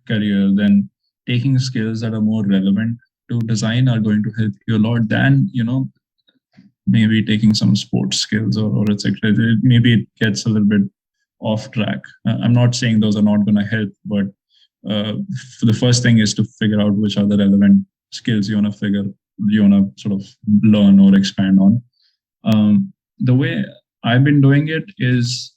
career, then taking skills that are more relevant to design are going to help you a lot than maybe taking some sports skills or etc. Maybe it gets a little bit off track. I'm not saying those are not going to help, but the first thing is to figure out which are the relevant skills you want to sort of learn or expand on. The way I've been doing it is,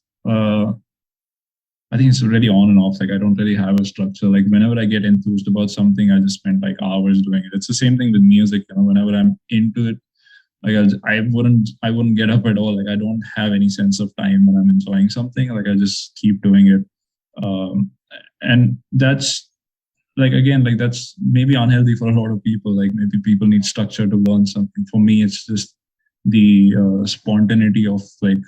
I think it's really on and off. Like, I don't really have a structure. Like, whenever I get enthused about something, I just spend like hours doing it. It's the same thing with music. Whenever I'm into it, like I wouldn't get up at all. Like, I don't have any sense of time when I'm enjoying something. Like, I just keep doing it. And that's, like, again, like, that's maybe unhealthy for a lot of people. Like, maybe people need structure to learn something. For me, it's just the spontaneity of, like,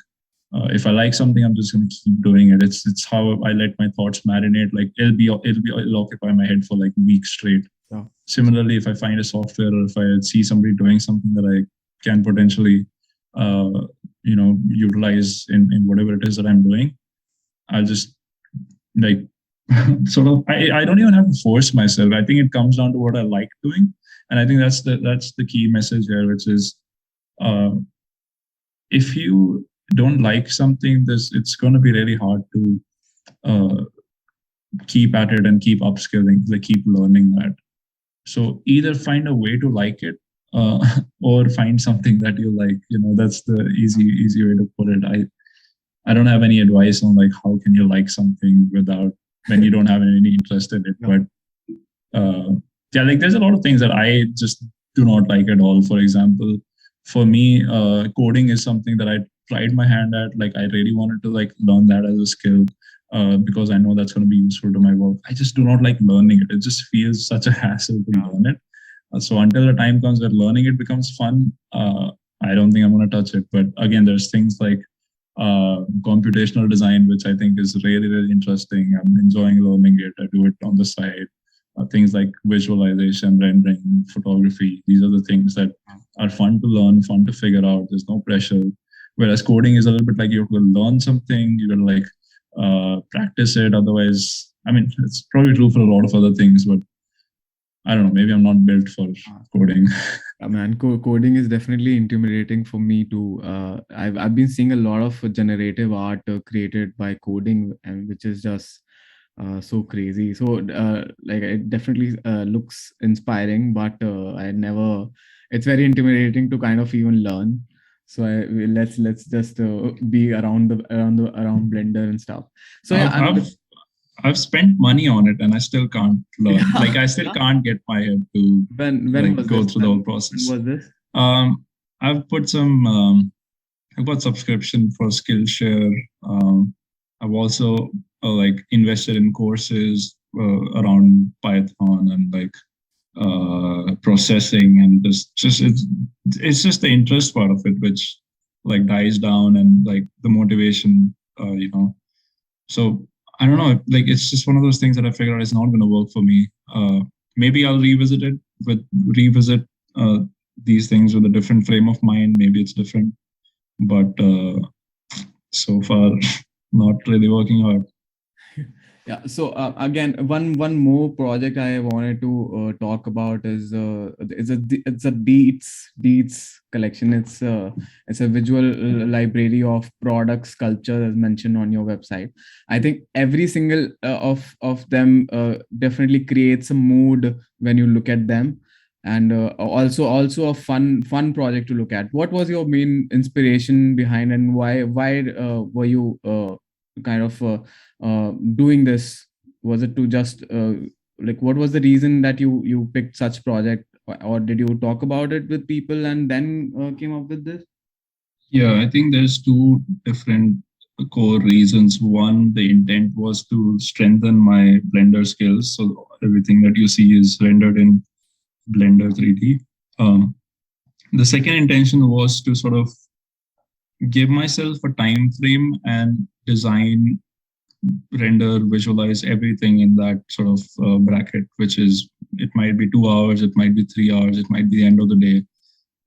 if I like something, I'm just going to keep doing it. It's how I let my thoughts marinate. Like, it'll occupy my head for like weeks straight. Yeah. Similarly, if I find a software or if I see somebody doing something that I can potentially, utilize in whatever it is that I'm doing, I'll just, like, sort of, I don't even have to force myself. I think it comes down to what I like doing, and I think that's the key message here, which is, if you don't like something, it's going to be really hard to keep at it and keep upskilling, like keep learning that. So either find a way to like it, or find something that you like. That's the easy way to put it. I don't have any advice on like how can you like something without, when you don't have any interest in it. No. But yeah, like, there's a lot of things that I just do not like at all. For example, for me, coding is something that I tried my hand at. Like, I really wanted to like learn that as a skill, because I know that's going to be useful to my work. I just do not like learning it. It just feels such a hassle to learn it. So until the time comes where learning it becomes fun, I don't think I'm going to touch it. But again, there's things like computational design, which I think is really, really interesting. I'm enjoying learning it. I do it on the side. Things like visualization, rendering, photography. These are the things that are fun to learn, fun to figure out. There's no pressure. Whereas coding is a little bit like you have to learn something, you got to like practice it. Otherwise, I mean, it's probably true for a lot of other things, but I don't know. Maybe I'm not built for coding. Man, coding is definitely intimidating for me too. I've been seeing a lot of generative art created by coding, and which is just so crazy. So like, it definitely looks inspiring, but I never. It's very intimidating to kind of even learn. So let's just be around Blender and stuff. So yeah, I've spent money on it and I still can't learn. Yeah. Like, I still can't get my head to when like was go this? through the whole process. When was this? I've put I've got subscription for Skillshare. I've also like invested in courses around Python and like processing, and it's just the interest part of it which like dies down, and like the motivation, So I don't know, like, it's just one of those things that I figured out it's not going to work for me. Maybe I'll revisit these things with a different frame of mind. Maybe it's different, but so far, not really working out. Yeah. So again, one more project I wanted to talk about is it's a Deets collection. It's a visual library of product sculpture, as mentioned on your website. I think every single of them definitely creates a mood when you look at them, and also a fun project to look at. What was your main inspiration behind, and why were you kind of doing this? Was it to just like, what was the reason that you picked such project, or did you talk about it with people and then came up with this? Yeah, I think there's two different core reasons. One, the intent was to strengthen my Blender skills, so everything that you see is rendered in Blender 3D. The second intention was to sort of give myself a time frame and design, render, visualize everything in that sort of bracket, which is, it might be 2 hours, it might be 3 hours, it might be the end of the day.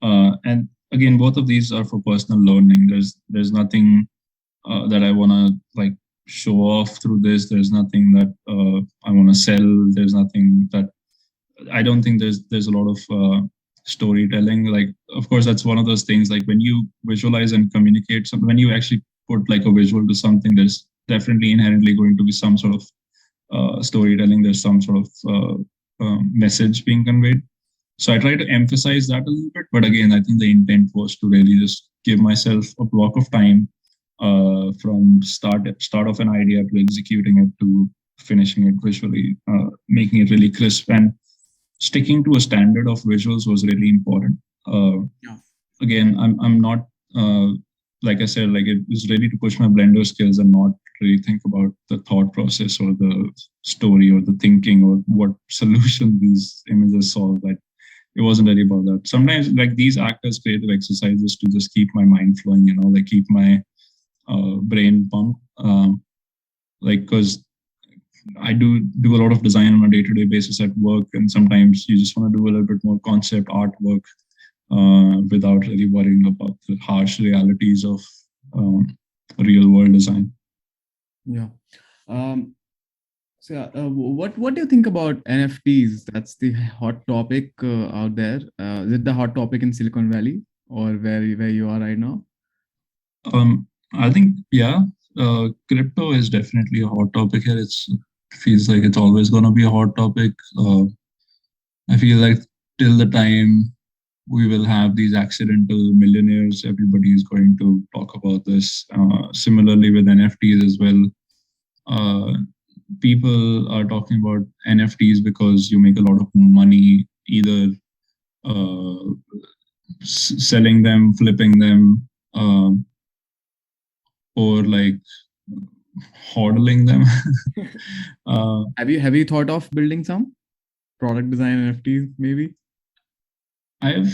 And again, both of these are for personal learning. There's nothing that I want to like show off through this. There's nothing that I want to sell. There's nothing that, I don't think there's a lot of storytelling. Like, of course, that's one of those things, like when you visualize and communicate something, when you actually put like a visual to something, there's definitely inherently going to be some sort of storytelling. There's some sort of message being conveyed. So I try to emphasize that a little bit. But again, I think the intent was to really just give myself a block of time from start of an idea to executing it to finishing it visually, making it really crisp, and sticking to a standard of visuals was really important. Yeah. Again, I'm not like I said, like it was really to push my Blender skills and not really think about the thought process or the story or the thinking or what solution these images solve. Like it wasn't really about that. Sometimes like these act as creative exercises to just keep my mind flowing, like keep my brain pumped. Like because I do a lot of design on a day-to-day basis at work, and sometimes you just want to do a little bit more concept artwork without really worrying about the harsh realities of real world design. Yeah. Um, so, what do you think about NFTs? That's the hot topic out there. Is it the hot topic in Silicon Valley or where you are right now? I think yeah, crypto is definitely a hot topic here. It feels like it's always going to be a hot topic. I feel like till the time we will have these accidental millionaires, everybody is going to talk about this. Similarly with NFTs as well. Uh, People are talking about NFTs because you make a lot of money either uh, selling them, flipping them, or like hodling them. Have you thought of building some product design NFTs maybe? I've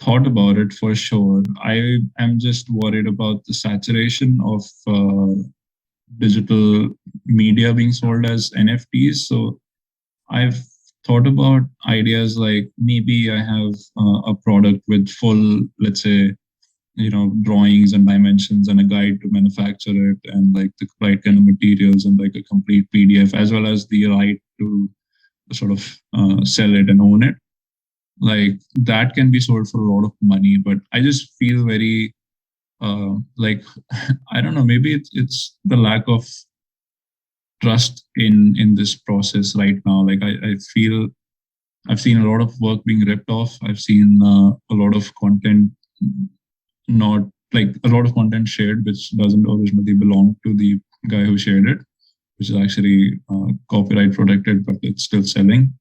thought about it for sure. I am just worried about the saturation of digital media being sold as NFTs. So I've thought about ideas like maybe I have a product with full, let's say, drawings and dimensions and a guide to manufacture it and like the right kind of materials and like a complete PDF as well as the right to sort of sell it and own it. Like that can be sold for a lot of money, but I just feel very like I don't know, maybe it's the lack of trust in this process right now. Like I feel I've seen a lot of work being ripped off. I've seen a lot of content not like a lot of content shared which doesn't originally belong to the guy who shared it, which is actually copyright protected, but it's still selling.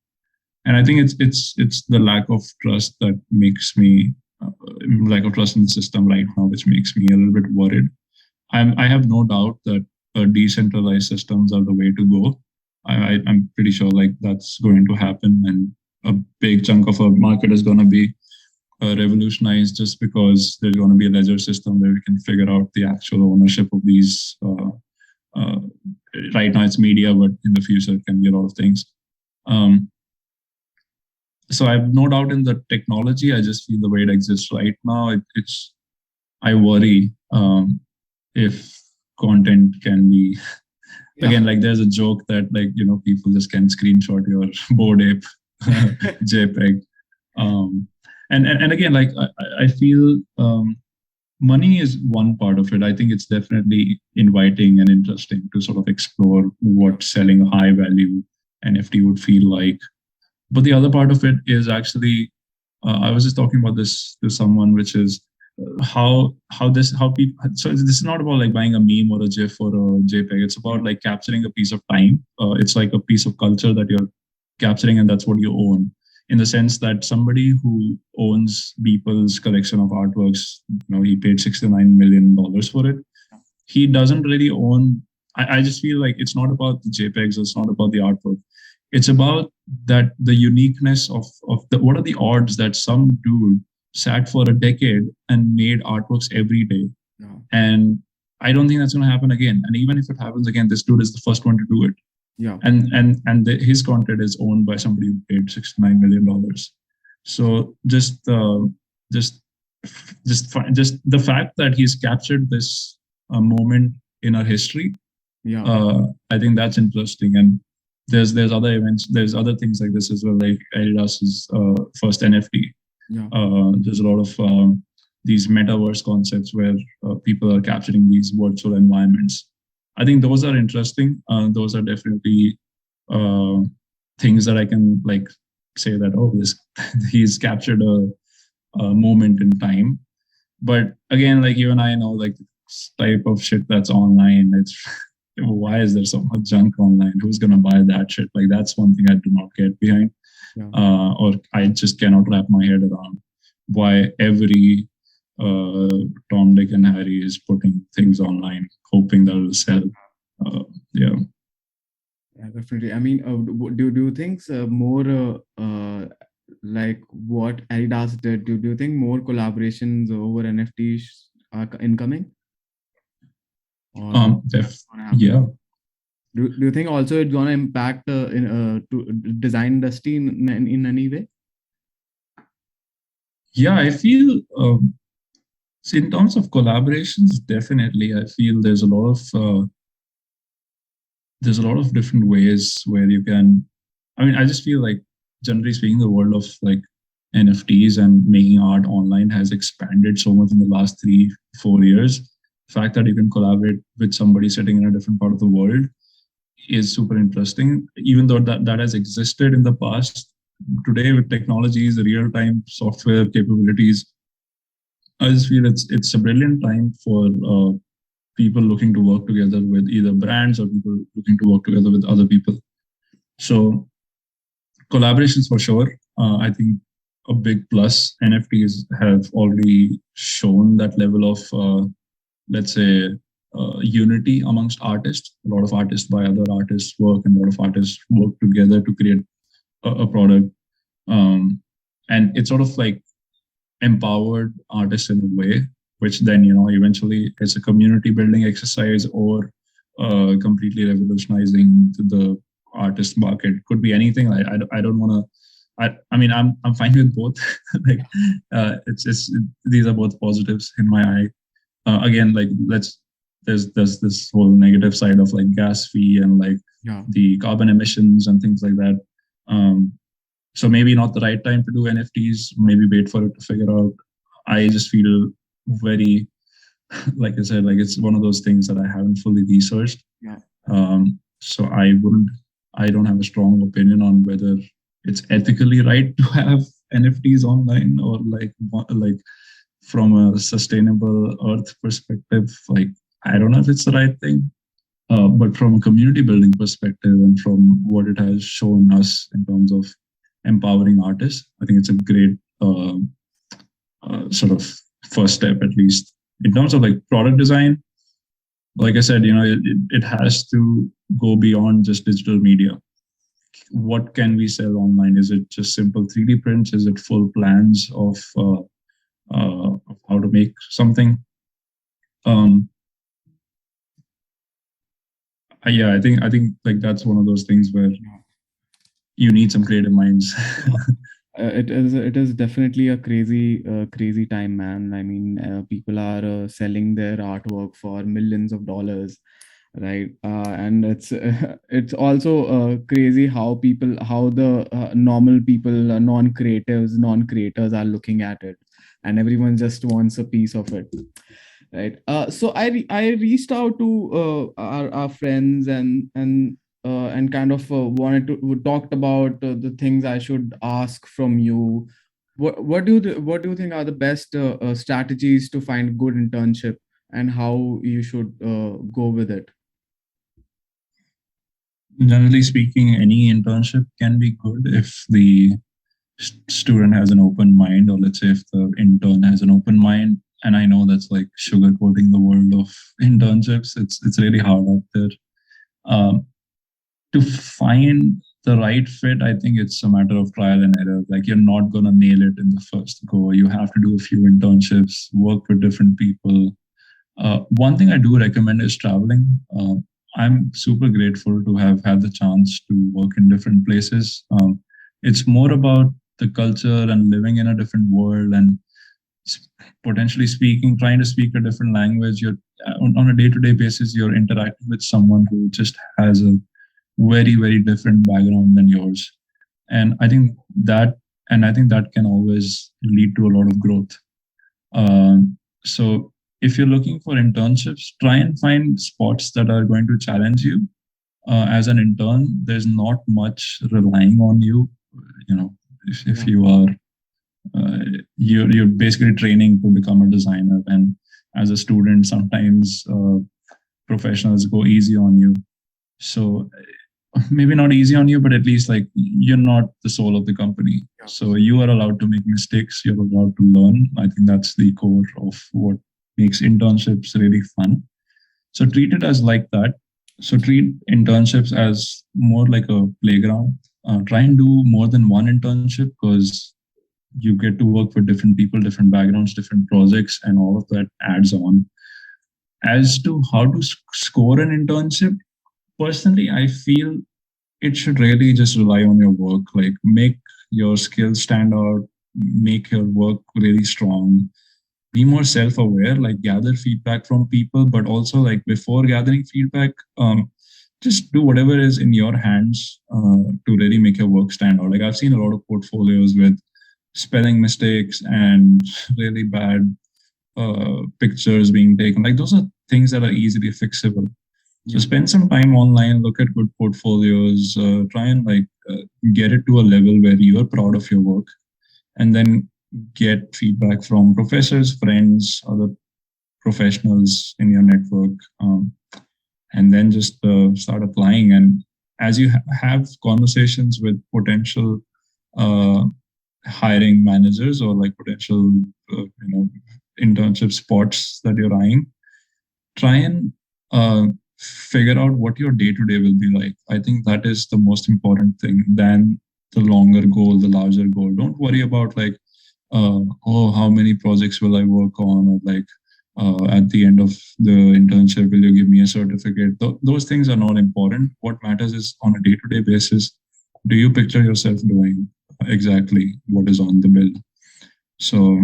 And I think it's the lack of trust that makes me lack of trust in the system right now, which makes me a little bit worried. I have no doubt that decentralized systems are the way to go. I'm pretty sure like that's going to happen, and a big chunk of our market is going to be revolutionized just because there's going to be a ledger system where we can figure out the actual ownership of these. Uh, right now it's media, but in the future it can be a lot of things. So I have no doubt in the technology. I just feel the way it exists right now, it's I worry if content can be again like there's a joke that like people just can screenshot your Bored Ape JPEG. And again like I feel money is one part of it. I think it's definitely inviting and interesting to sort of explore what selling a high value NFT would feel like. But the other part of it is actually I was just talking about this to someone, which is how people. So this is not about like buying a meme or a GIF or a JPEG. It's about like capturing a piece of time. It's like a piece of culture that you're capturing, and that's what you own. In the sense that somebody who owns Beeple's collection of artworks, he paid $69 million for it. He doesn't really own. I just feel like it's not about the JPEGs. It's not about the artwork. It's about that the uniqueness of the what are the odds that some dude sat for a decade and made artworks every day. Yeah. And I don't think that's going to happen again. And even if it happens again, this dude is the first one to do it. Yeah. And his content is owned by somebody who paid $69 million. So just the fact that he's captured this moment in our history, I think that's interesting. And there's other events, there's other things like this as well, like Adidas's first NFT. Yeah. There's a lot of these metaverse concepts where people are capturing these virtual environments. I think those are interesting. Those are definitely uh, things that I can like say that, oh, this he's captured a moment in time. But again, like you and I know, like this type of shit that's online, it's why is there so much junk online? Who's gonna buy that shit? Like that's one thing I do not get behind, Yeah. or I just cannot wrap my head around why every uh, Tom, Dick, and Harry is putting things online, hoping that it'll sell. Yeah. Yeah, definitely. I mean, do you think more like what Adidas did? Do you think more collaborations over NFTs are incoming, or gonna happen? Yeah. Do you think also it's gonna impact in to design industry in any way? Yeah, I feel so in terms of collaborations, definitely, I feel there's a lot of different ways where you can. I mean, I just feel like generally speaking, the world of like NFTs and making art online has expanded so much in the last 3 4 years. The fact that you can collaborate with somebody sitting in a different part of the world is super interesting. Even though that has existed in the past, today with technologies, real time software capabilities, I just feel it's a brilliant time for people looking to work together with either brands or people looking to work together with other people. So collaborations for sure. I think a big plus. NFTs have already shown that level of let's say unity amongst artists. A lot of artists buy other artists' work, and a lot of artists work together to create a product. And it's sort of like empowered artists in a way, which then eventually it's a community building exercise or completely revolutionizing the artist market. Could be anything. I don't want to. I mean I'm fine with both. Like it's these are both positives in my eye. Again, like there's this whole negative side of like gas fee and like Yeah. the carbon emissions and things like that. Um, so maybe not the right time to do NFTs. Maybe wait for it to figure out. I just feel very, like I said, like it's one of those things that I haven't fully researched. Yeah. So I don't have a strong opinion on whether it's ethically right to have NFTs online or like from a sustainable Earth perspective. Like I don't know if it's the right thing. But from a community building perspective and from what it has shown us in terms of empowering artists, I think it's a great sort of first step, at least in terms of like product design. Like I said, it has to go beyond just digital media. What can we sell online? Is it just simple 3D prints? Is it full plans of how to make something? Um, yeah, I think like that's one of those things where you need some creative minds. It is definitely a crazy time, man. I mean, people are selling their artwork for millions of dollars, right? And it's it's also crazy how the normal people, non-creators are looking at it, and everyone just wants a piece of it, right? So I reached out to our friends and kind of wanted to we talked about the things I should ask from you. What do you think are the best strategies to find good internship, and how you should go with it? Generally speaking, any internship can be good if the student has an open mind, or let's say if the intern has an open mind. And I know that's like sugarcoating the world of internships. It's really hard out there. Um, to find the right fit, I think it's a matter of trial and error. Like you're not gonna nail it in the first go. You have to do a few internships, work with different people. One thing I do recommend is traveling. I'm super grateful to have had the chance to work in different places. It's more about the culture and living in a different world and potentially trying to speak a different language. You're on a day-to-day basis, you're interacting with someone who just has a very, very different background than yours. And I think that can always lead to a lot of growth. So if you're looking for internships, try and find spots that are going to challenge you. As an intern, there's not much relying on you. You know, if you are you're basically training to become a designer, and as a student, sometimes professionals go easy on you. So maybe not easy on you, but at least like you're not the soul of the company. So you are allowed to make mistakes. You're allowed to learn. I think that's the core of what makes internships really fun. So treat it as like that. So treat internships as more like a playground. Try and do more than one internship because you get to work for different people, different backgrounds, different projects, and all of that adds on. As to how to score an internship, personally, I feel it should really just rely on your work. Like make your skills stand out, make your work really strong. Be more self-aware, like gather feedback from people, but also like before gathering feedback, just do whatever is in your hands to really make your work stand out. Like I've seen a lot of portfolios with spelling mistakes and really bad pictures being taken. Like those are things that are easily fixable. So spend some time online, look at good portfolios, try and like get it to a level where you are proud of your work, and then get feedback from professors, friends, other professionals in your network, and then just start applying. And as you have conversations with potential uh, hiring managers or like potential internship spots that you're eyeing, try and figure out what your day to day will be like. I think that is the most important thing than the longer goal, the larger goal. Don't worry about like, oh, how many projects will I work on, or like at the end of the internship, will you give me a certificate? Those things are not important. What matters is on a day to day basis, do you picture yourself doing exactly what is on the bill? So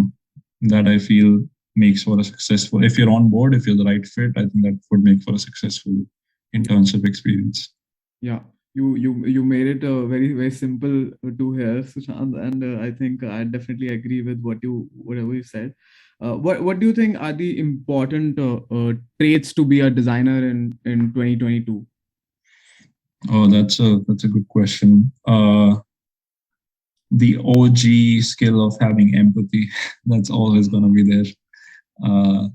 that I feel makes for a successful, if you're on board, if you're the right fit, I think that would make for a successful internship experience. Yeah, you made it very simple to hear, Sushant, and I think I definitely agree with whatever you said. What do you think are the important traits to be a designer in 2022? Oh, that's a good question. The OG skill of having empathy, that's always going to be there. Uh,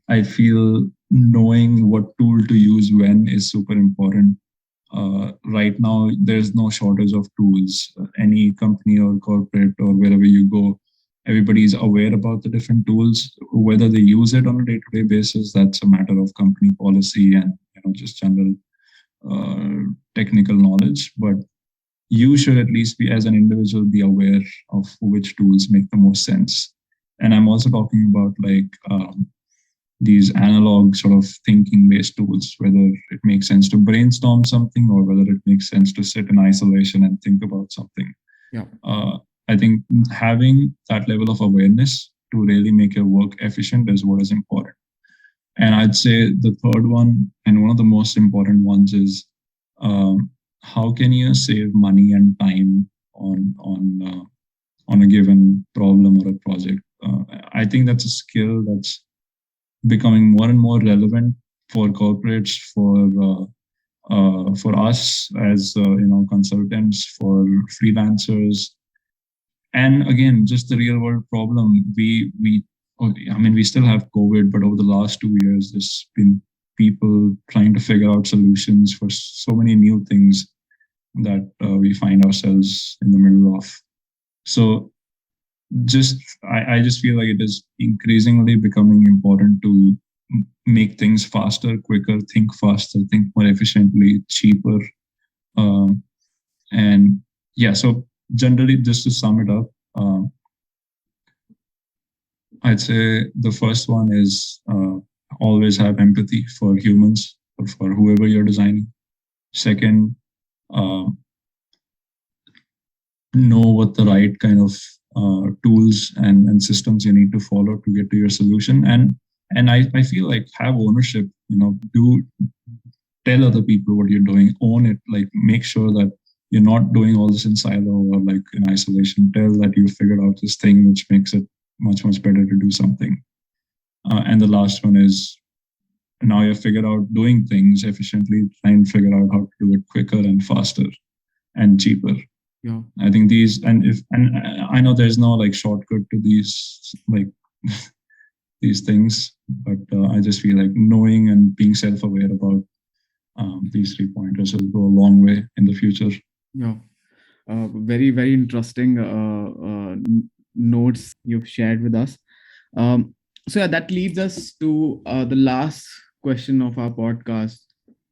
I feel knowing what tool to use when is super important. Right now, there's no shortage of tools. Any company or corporate or wherever you go, everybody's aware about the different tools. Whether they use it on a day-to-day basis, that's a matter of company policy and just general technical knowledge. But you should at least be, as an individual, be aware of which tools make the most sense. And I'm also talking about like these analog sort of thinking based tools, whether it makes sense to brainstorm something or whether it makes sense to sit in isolation and think about something. Yeah. I think having that level of awareness to really make your work efficient is what is important. And I'd say the third one, and one of the most important ones, is how can you save money and time on a given problem or a project. I think that's a skill that's becoming more and more relevant for corporates, for us as consultants, for freelancers, and again, just the real world problem. We still have COVID, but over the last 2 years, there's been people trying to figure out solutions for so many new things that we find ourselves in the middle of. So I just feel like it is increasingly becoming important to make things faster, quicker, think faster, think more efficiently, cheaper. And yeah, so generally, just to sum it up, I'd say the first one is always have empathy for humans or for whoever you're designing. Second, uh, know what the right kind of tools and systems you need to follow to get to your solution. And I feel like have ownership, do tell other people what you're doing, own it, like make sure that you're not doing all this in silo or like in isolation. Tell that you figured out this thing which makes it much, much better to do something. And the last one is, now you've figured out doing things efficiently, try and figure out how to do it quicker and faster and cheaper. Yeah. I think these, and I know there's no like shortcut to these like these things, but I just feel like knowing and being self-aware about these 3 pointers will go a long way in the future. Yeah. Very, very interesting notes you've shared with us. So yeah, that leads us to the last question of our podcast: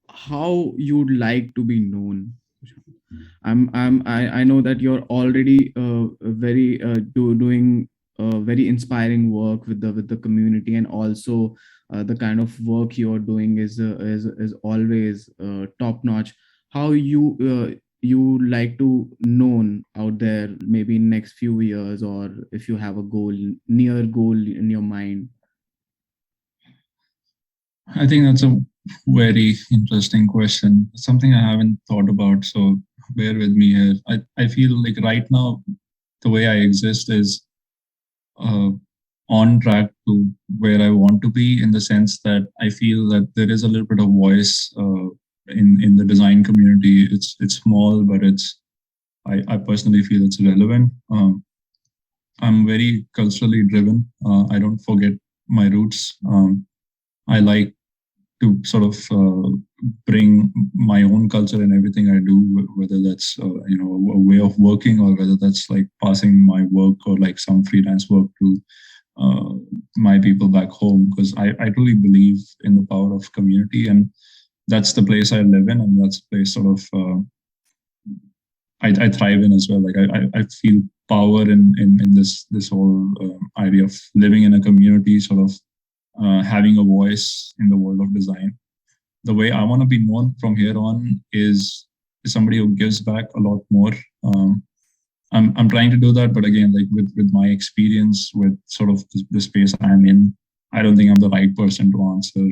how you'd like to be known. I know that you're already very doing very inspiring work with the community, and also the kind of work you're doing is always top notch. How you like to known out there, maybe in next few years, or if you have a goal, near goal in your mind? I think that's a very interesting question. Something I haven't thought about, so bear with me here. I feel like right now, the way I exist is uh, on track to where I want to be, in the sense that I feel that there is a little bit of voice in the design community. It's small, but I personally feel it's relevant. I'm very culturally driven. I don't forget my roots. I like to sort of bring my own culture in everything I do, whether that's a way of working, or whether that's like passing my work or like some freelance work to my people back home, because I truly believe in the power of community, and that's the place I live in, and that's the place sort of I thrive in as well. Like I feel power in this whole idea of living in a community, sort of having a voice in the world of design. The way I want to be known from here on is somebody who gives back a lot more. I'm trying to do that, but again, like with my experience with sort of the space I'm in, I don't think I'm the right person to answer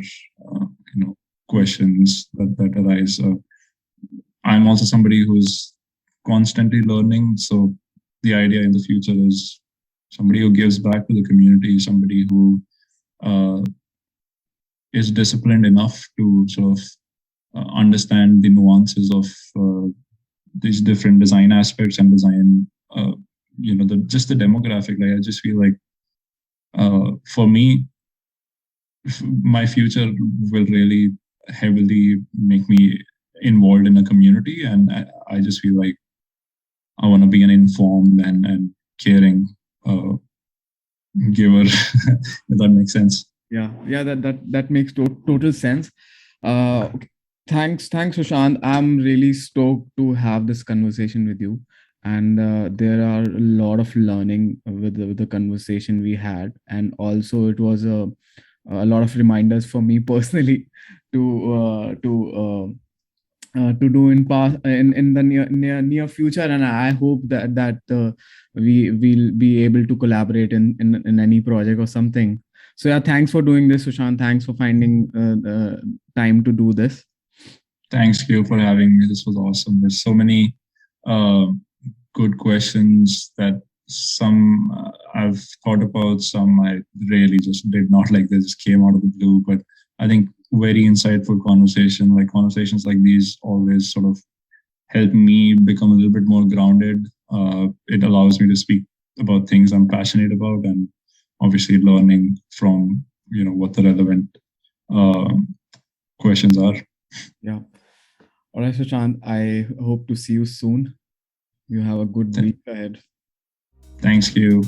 questions that arise. I'm also somebody who's constantly learning, so the idea in the future is somebody who gives back to the community, somebody who uh, is disciplined enough to sort of understand the nuances of these different design aspects and design, just the demographic. Like I just feel like for me, my future will really heavily make me involved in a community, and I just feel like I want to be an informed and caring giver, if that makes sense. Yeah, that makes total sense. Okay. Thanks, Sushant. I'm really stoked to have this conversation with you, and there are a lot of learning with the conversation we had, and also it was a lot of reminders for me personally to do in past in the near future, and I hope that we will be able to collaborate in any project or something. So yeah, thanks for doing this, Sushant. Thanks for finding the time to do this. Thanks, Q, for having me. This was awesome. There's so many uh, good questions that some I've thought about, some I really just did not, like they just came out of the blue. But I think very insightful conversation, like conversations like these always sort of help me become a little bit more grounded. It allows me to speak about things I'm passionate about, and obviously learning from what the relevant uh, questions are. Yeah. All right, Sushant. I hope to see you soon. You have a good week ahead. Thanks, Q.